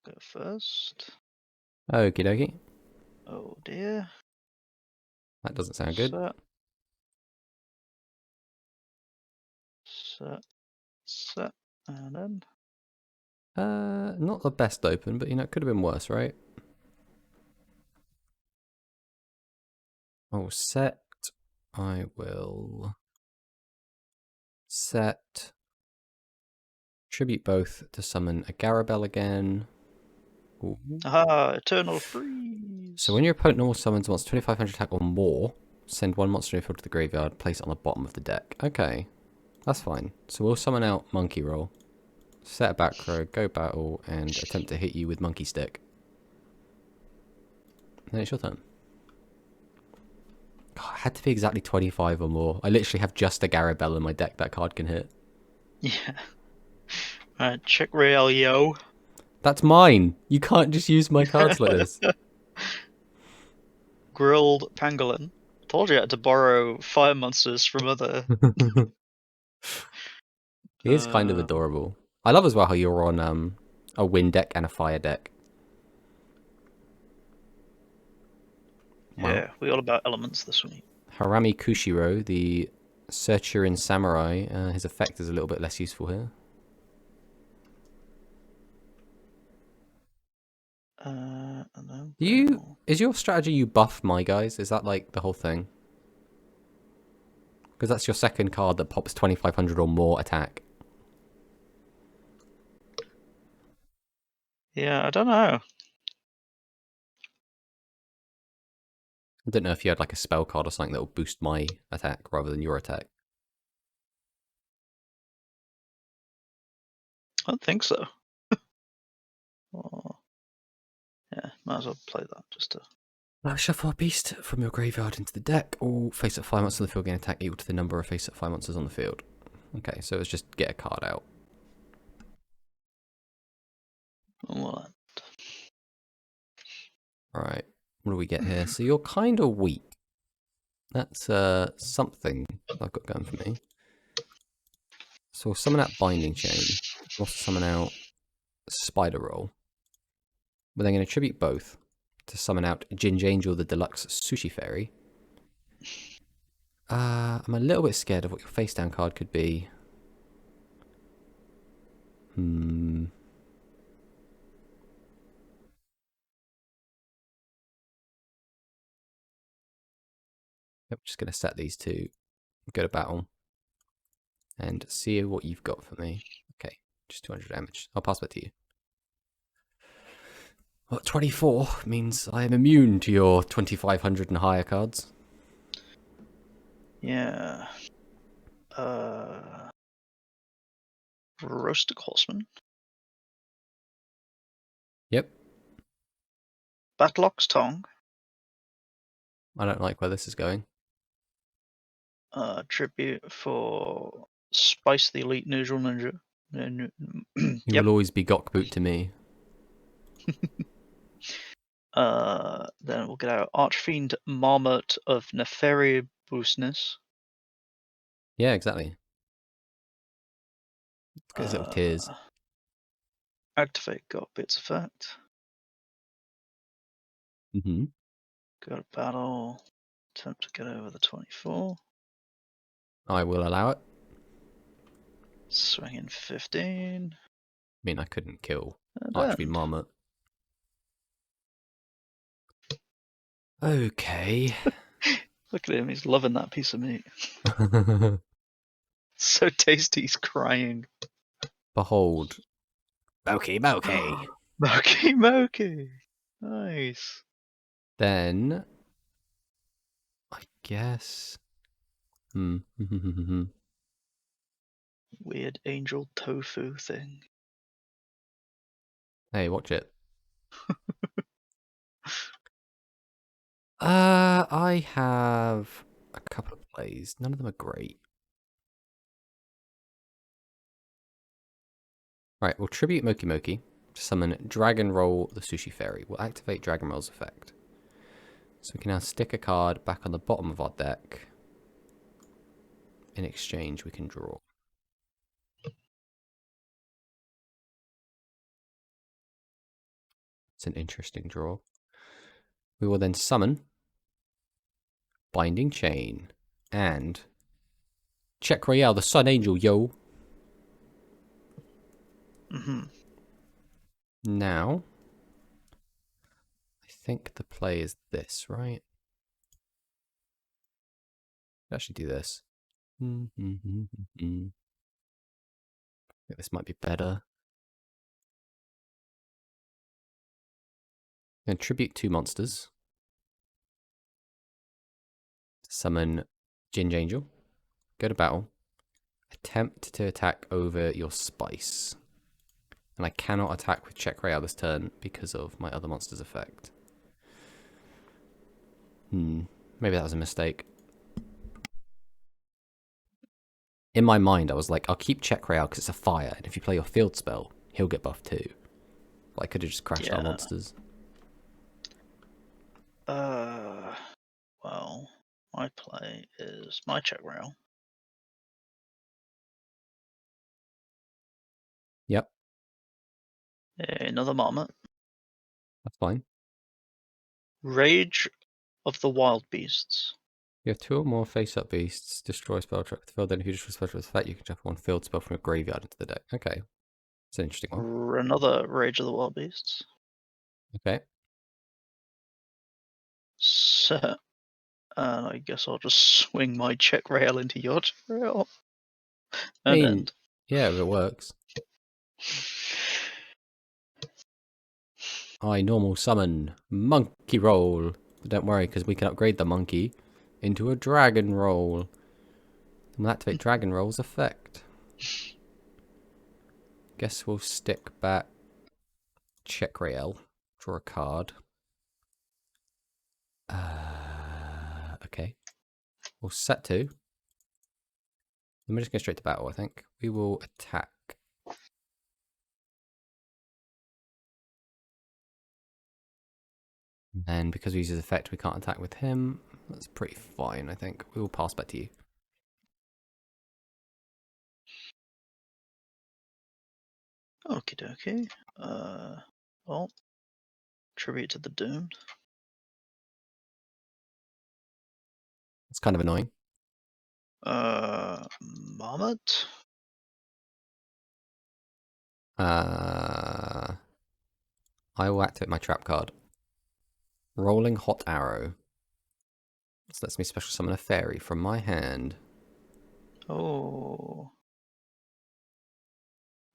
Speaker 2: Go first.
Speaker 1: Okie dokie.
Speaker 2: Oh dear.
Speaker 1: That doesn't sound good.
Speaker 2: Set. And then.
Speaker 1: Not the best open, but you know, it could have been worse, right? Oh, set. I will set tribute both to summon a Garabelle again. Ooh.
Speaker 2: Aha, Eternal Freeze.
Speaker 1: So when your opponent normal summons monster 2500 attack or more, send 1 monster in your field to the graveyard, place it on the bottom of the deck. Okay, that's fine. So we'll summon out Monkey Roll. set a back row, go battle, and attempt to hit you with monkey stick. Then it's your turn. God, it had to be exactly 25 or more. I literally have just a Garabelle in my deck that card can hit.
Speaker 2: Yeah. Alright, check Real, yo.
Speaker 1: That's mine. You can't just use my cards like this.
Speaker 2: Grilled pangolin. Told you I had to borrow fire monsters from other.
Speaker 1: He is kind of adorable. I love as well how you're on a wind deck and a fire deck. Wow.
Speaker 2: Yeah, we all about elements this week.
Speaker 1: Harami Kushiro, the Searcherin Samurai, his effect is a little bit less useful here. Is your strategy you buff my guys? Is that like the whole thing? Because that's your second card that pops 2500 or more attack.
Speaker 2: Yeah, I don't know.
Speaker 1: I don't know if you had like a spell card or something that will boost my attack rather than your attack.
Speaker 2: I don't think so. Oh. Yeah, might as well play that just to.
Speaker 1: Shuffle a beast from your graveyard into the deck, or face up 5 monsters on the field, gain attack equal to the number of face up 5 monsters on the field. Okay, so let's just get a card out.
Speaker 2: What?
Speaker 1: Alright, what do we get here? So you're kind of weak. That's something I've got going for me. So we'll summon out Binding Chain. We'll also summon out Spider Roll. We're then going to tribute both to summon out Ginge Angel, the Deluxe Sushi Fairy. I'm a little bit scared of what your face down card could be. Yep, just going to set these two, go to battle, and see what you've got for me. Okay, just 200 damage. I'll pass that to you. Well, 24 means I am immune to your 2500 and higher cards.
Speaker 2: Yeah. Roasted Horseman.
Speaker 1: Yep.
Speaker 2: Battleox Tongue.
Speaker 1: I don't like where this is going.
Speaker 2: Tribute for Spice the Elite Neutral Ninja.
Speaker 1: You will always be Gokboot to me.
Speaker 2: Then we'll get out Archfiend Marmot of Nefaribousness.
Speaker 1: Yeah, exactly. Let's get his little tears.
Speaker 2: Activate Got Bits effect. Go to battle. Attempt to get over the 24.
Speaker 1: I will allow it.
Speaker 2: Swing in 15.
Speaker 1: I mean, I couldn't kill Archfiend Marmot. Okay.
Speaker 2: Look at him, he's loving that piece of meat. So tasty, he's crying.
Speaker 1: Behold. Moki Moki.
Speaker 2: Moki Moki. Nice.
Speaker 1: Then, I guess.
Speaker 2: Weird angel tofu thing.
Speaker 1: Hey, watch it. I have a couple of plays. None of them are great. Right, we'll tribute Moki Moki to summon Dragon Roll the Sushi Fairy. We'll activate Dragon Roll's effect. So we can now stick a card back on the bottom of our deck. In exchange, we can draw. It's an interesting draw. We will then summon Binding Chain and check Royale, the Sun Angel, yo. Now, I think the play is this, right? Actually do this. I think this might be better. And tribute 2 monsters. Summon Ginge Angel. Go to battle. Attempt to attack over your Spice. And I cannot attack with Check Royale this turn because of my other monster's effect. Maybe that was a mistake. In my mind, I was like, I'll keep Check Royale because it's a fire, and if you play your field spell, he'll get buffed too. But I could have just crashed our monsters.
Speaker 2: Well, my play is my Check Royale.
Speaker 1: Yep.
Speaker 2: Another Marmot.
Speaker 1: That's fine.
Speaker 2: Rage of the Wild Beasts.
Speaker 1: You have 2 or more face-up beasts, destroy spell track with the field, then if you destroy spell track with the effect, you can shuffle 1 field spell from your graveyard into the deck. Okay. It's an interesting one.
Speaker 2: Another Rage of the Wild Beasts.
Speaker 1: Okay.
Speaker 2: Set. And I guess I'll just swing my Check Rail into your Check Rail. And end.
Speaker 1: Yeah, if it works. I normal summon Monkey Roll. But don't worry, because we can upgrade the monkey into a Dragon Roll. And we'll activate Dragon Roll's effect. Guess we'll stick back Check Rail. Draw a card. Okay. We'll set 2. Let me just go straight to battle, I think. We will attack. And because we use his effect, we can't attack with him. That's pretty fine, I think. We will pass back to you.
Speaker 2: Okie dokie. Well, tribute to the Doomed.
Speaker 1: It's kind of annoying.
Speaker 2: Marmot.
Speaker 1: I will activate my trap card. Rolling Hot Arrow. This lets me special summon a fairy from my hand.
Speaker 2: Oh.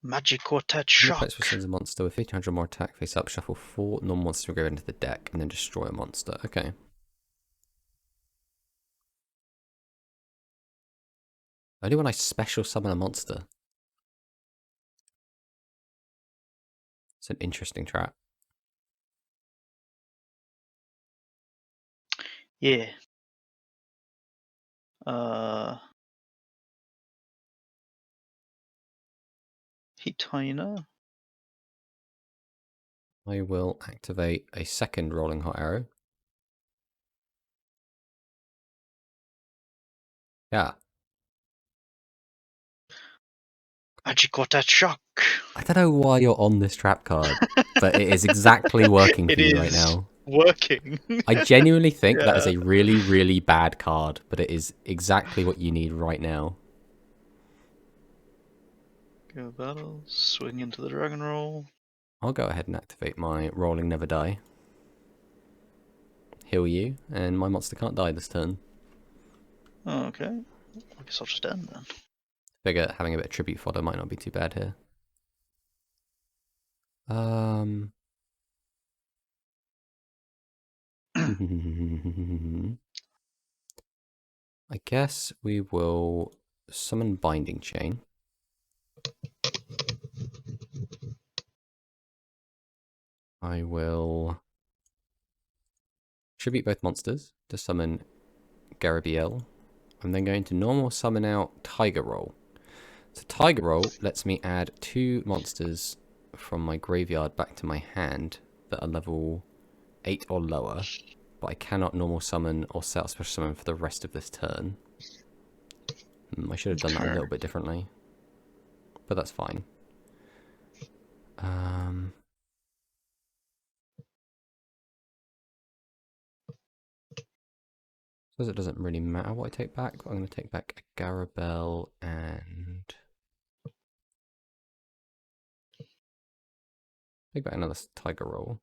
Speaker 2: Magic Quartet Shock.
Speaker 1: Place sends a monster with 1500 more attack face up, shuffle 4 normal monsters from graveyard into the deck, and then destroy a monster. Okay. Only when I special summon a monster. It's an interesting trap.
Speaker 2: Yeah. Hitina.
Speaker 1: I will activate a second Rolling Hot Arrow. Yeah.
Speaker 2: Magic Quartet Shock.
Speaker 1: I don't know why you're on this trap card, but it is exactly working for you right now.
Speaker 2: Working.
Speaker 1: I genuinely think that is a really, really bad card, but it is exactly what you need right now.
Speaker 2: Go battle. Swing into the Dragon Roll.
Speaker 1: I'll go ahead and activate my Rolling Never Die. Heal you, and my monster can't die this turn.
Speaker 2: Oh, okay. I guess I'll just end then.
Speaker 1: Figure having a bit of tribute fodder might not be too bad here. I guess we will summon Binding Chain. I will tribute both monsters to summon Garabiel. I'm then going to normal summon out Tiger Roll. So Tiger Roll lets me add 2 monsters from my graveyard back to my hand that are level 8 or lower, but I cannot normal summon or set up special summon for the rest of this turn. I should have done that a little bit differently, but that's fine. Suppose it doesn't really matter what I take back, but I'm going to take back a Garabel and take back another Tiger Roll.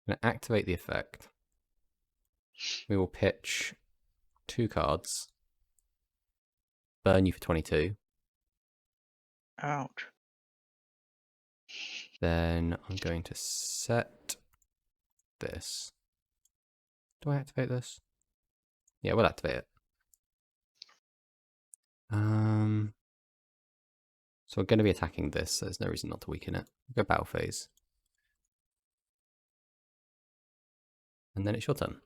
Speaker 1: I'm going to activate the effect. We will pitch 2 cards. Burn you for 22.
Speaker 2: Ouch.
Speaker 1: Then I'm going to set this. Do I activate this? Yeah, we'll activate it. So we're going to be attacking this, so there's no reason not to weaken it. Go battle phase. And then it's your turn.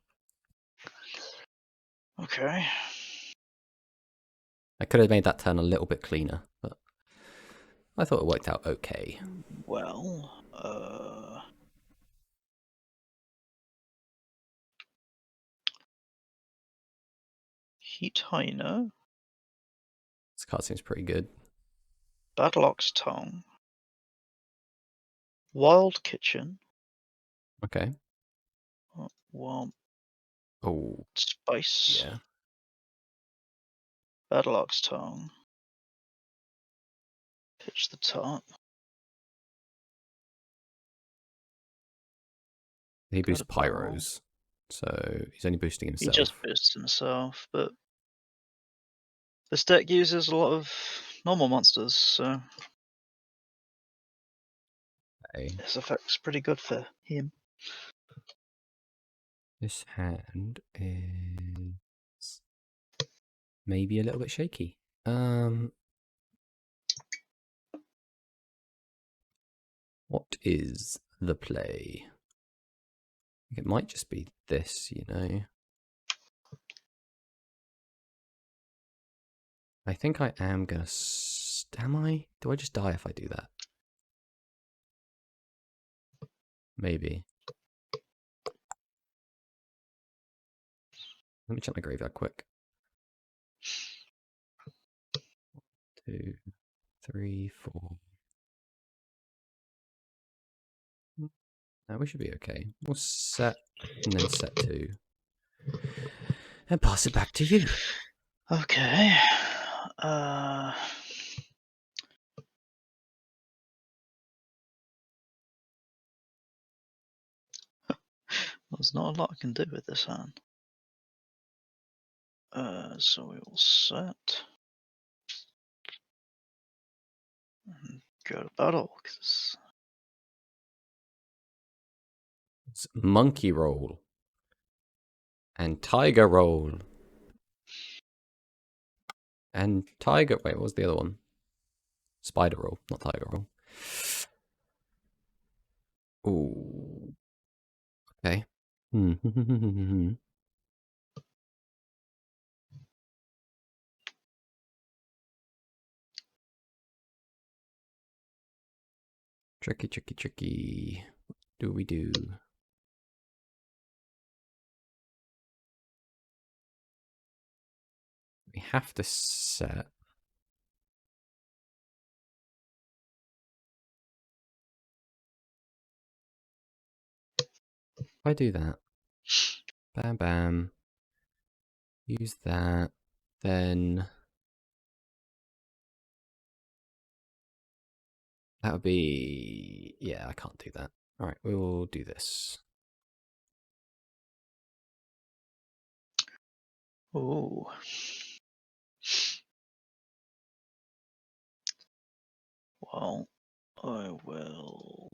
Speaker 2: Okay.
Speaker 1: I could have made that turn a little bit cleaner, but I thought it worked out okay.
Speaker 2: Well, Heat Hyena,
Speaker 1: This card seems pretty good.
Speaker 2: Badlock's Tongue, Wild Kitchen,
Speaker 1: Okay.
Speaker 2: Wild
Speaker 1: Oh,
Speaker 2: Spice,
Speaker 1: yeah.
Speaker 2: Badlock's Tongue, Pitch the Top.
Speaker 1: He boosts
Speaker 2: Got a barrel.
Speaker 1: Pyros, so he's only boosting
Speaker 2: He
Speaker 1: himself.
Speaker 2: just boosts himself, but this deck uses a lot of normal monsters, so
Speaker 1: Okay.
Speaker 2: this effect's pretty good for him.
Speaker 1: This hand is maybe a little bit shaky. What is the play? It might just be this, you know. I think I am gonna. Am I? Do I just die if I do that? Maybe. Let me check my graveyard quick. 2, 3, 4. No, we should be okay. We'll set and then set 2. And pass it back to you.
Speaker 2: Okay. There's not a lot I can do with this hand. So we will set and go to battle.
Speaker 1: It's Monkey Roll and Tiger Roll and Tiger. Wait, what was the other one? Spider Roll, not Tiger Roll. Ooh. Okay. Tricky, tricky, tricky. What do we do? We have to set. If I do that, bam, bam, use that, then that would be, yeah, I can't do that. All right, we will do this.
Speaker 2: Ooh. Well, I will.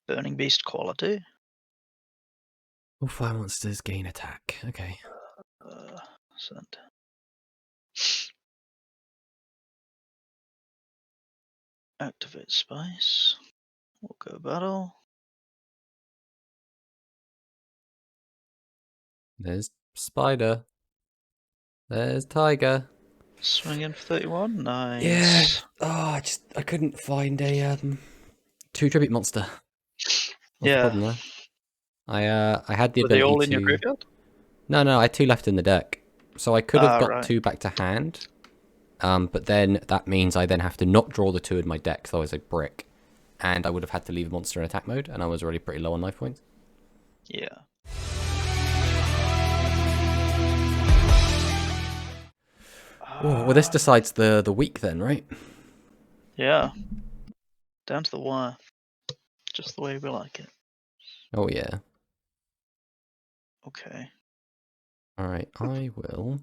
Speaker 2: Burning Beast quality.
Speaker 1: All fire monsters gain attack. Okay.
Speaker 2: Send. Activate Spice. We'll go battle.
Speaker 1: There's Spider. There's Tiger.
Speaker 2: Swing in for 31. Nice.
Speaker 1: Yeah. Oh, I couldn't find a 2 tribute monster. What's the problem there? I had the
Speaker 2: Were they
Speaker 1: ability
Speaker 2: all in
Speaker 1: to.
Speaker 2: your graveyard?
Speaker 1: No, I had 2 left in the deck, so I could have got
Speaker 2: right.
Speaker 1: 2 back to hand. But then that means I then have to not draw the 2 in my deck, so I was a brick, and I would have had to leave a monster in attack mode, and I was already pretty low on life points.
Speaker 2: Yeah.
Speaker 1: Oh, well, this decides the week then, right?
Speaker 2: Yeah. Down to the wire. Just the way we like it.
Speaker 1: Oh yeah.
Speaker 2: Okay.
Speaker 1: All right, I will.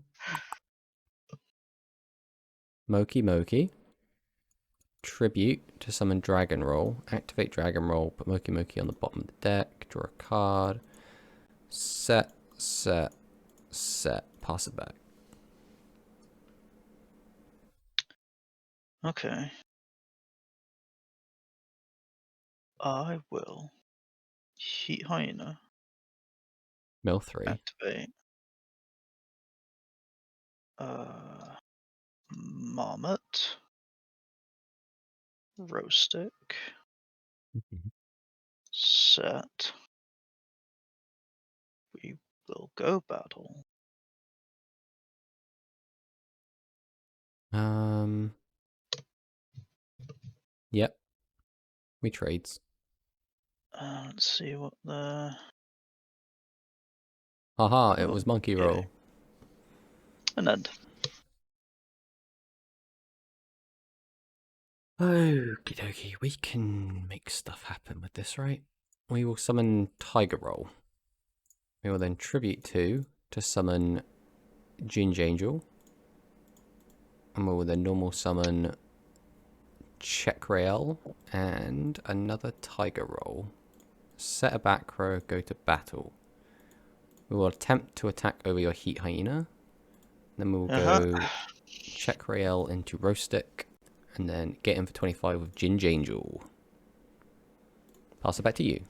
Speaker 1: Moki. tribute to summon Dragon Roll. Activate Dragon Roll, put Moki Moki on the bottom of the deck, draw a card. Set. Pass it back.
Speaker 2: Okay. I will Heat Hyena.
Speaker 1: Mill 3.
Speaker 2: Activate. Marmot. Rostick. Set. We will go battle.
Speaker 1: Yep. We trades.
Speaker 2: Let's see what the...
Speaker 1: Haha, it was Monkey Roll.
Speaker 2: An end.
Speaker 1: Okie dokie, we can make stuff happen with this, right? We will summon Tiger Roll. We will then tribute 2 to summon Ginge Angel. And we will then normal summon Check Rael and another Tiger Roll. Set a back row, go to battle. We will attempt to attack over your Heat Hyena. Then we will go Check Rael into Rostick. And then get in for 25 with Ginge Angel. Pass it back to you.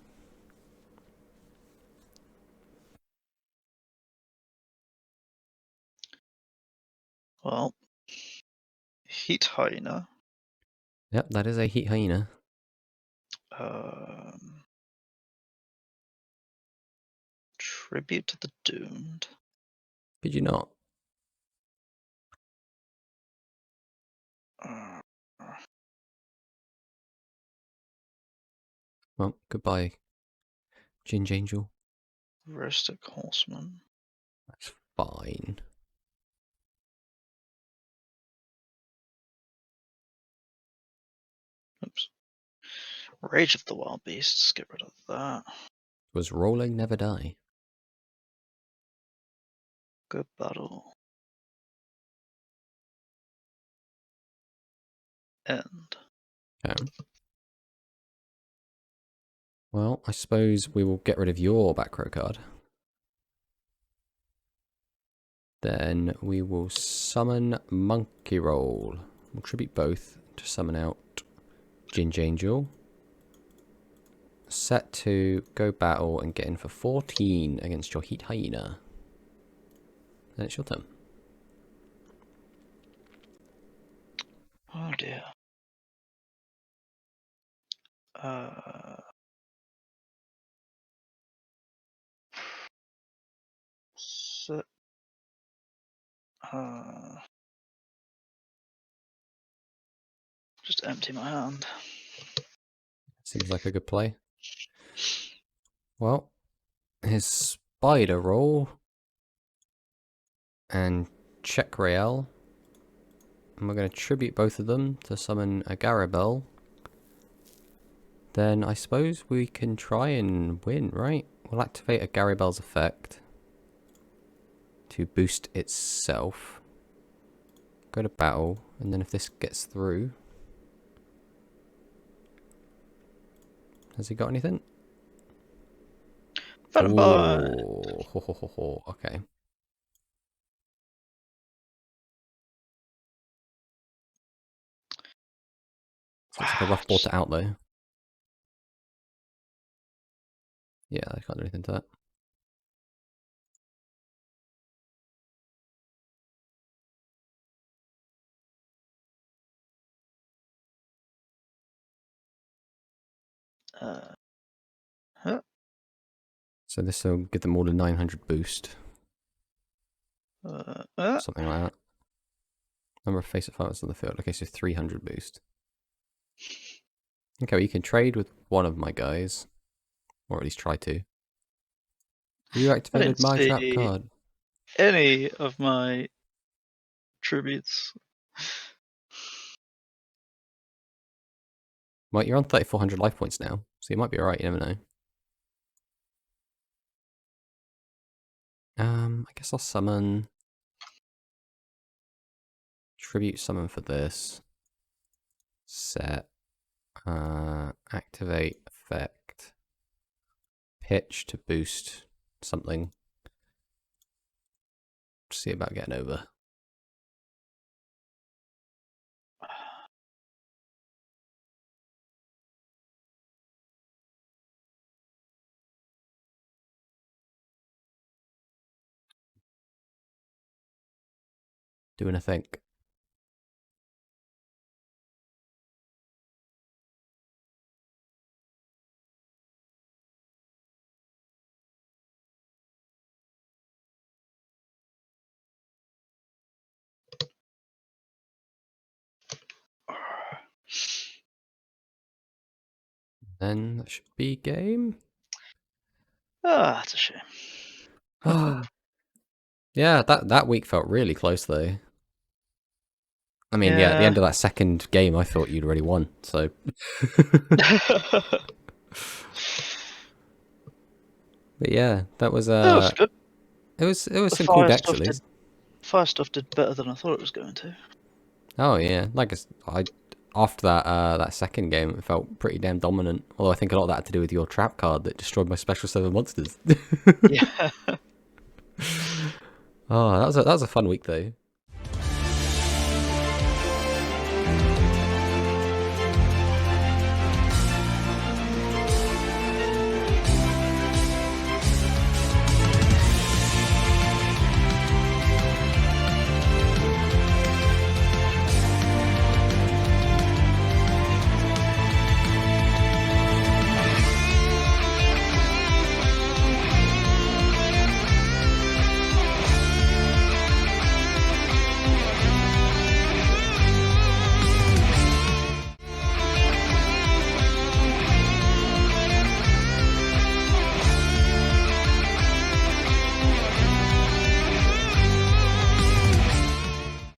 Speaker 2: Well, Heat Hyena.
Speaker 1: Yep, that is a Heat Hyena.
Speaker 2: Tribute to the Doomed.
Speaker 1: Could you not? Well, goodbye, Ginge Angel.
Speaker 2: Rostick Horseman.
Speaker 1: That's fine.
Speaker 2: Oops. Rage of the Wild Beasts. Get rid of that.
Speaker 1: Was rolling never die.
Speaker 2: Good battle. End.
Speaker 1: Okay. Well, I suppose we will get rid of your back row card. Then we will summon Monkey Roll. We'll tribute both to summon out Ginge Angel. Set to go battle and get in for 14 against your Heat Hyena. Then it's your turn.
Speaker 2: Oh dear. Set. Just empty my hand.
Speaker 1: Seems like a good play. Well, his Spider Roll and Check Rael. And we're going to tribute both of them to summon a Garabelle. Then I suppose we can try and win, right? We'll activate a Garabelle's effect to boost itself. Go to battle, and then if this gets through... Has he got anything?
Speaker 2: Oh,
Speaker 1: okay. So it's like a rough board to out though. Yeah, I can't do anything to
Speaker 2: Huh?
Speaker 1: So this will give them all a 900 boost. Something like that. Number of face-up fighters on the field. Okay, so 300 boost. Okay, well, you can trade with one of my guys. Or at least try to. You activated my trap card.
Speaker 2: Any of my tributes.
Speaker 1: Well, you're on 3,400 life points now, so you might be alright, you never know. I guess I'll summon... Tribute summon for this. Set. Activate effect. Pitch to boost something. See about getting over. Doing a think. Then that should be game.
Speaker 2: Ah, it's a shame.
Speaker 1: Yeah, that week felt really close though. I mean, yeah, at the
Speaker 2: Yeah.
Speaker 1: end of that second game, I thought you'd already won. So, but yeah, that was
Speaker 2: That was good.
Speaker 1: it was
Speaker 2: The
Speaker 1: some cool
Speaker 2: fire
Speaker 1: decks
Speaker 2: stuff
Speaker 1: at least.
Speaker 2: Fire stuff did better than I thought it was going to.
Speaker 1: Oh yeah, like I after that second game, it felt pretty damn dominant. Although I think a lot of that had to do with your trap card that destroyed my special 7 monsters.
Speaker 2: Yeah.
Speaker 1: Oh, that was a fun week though.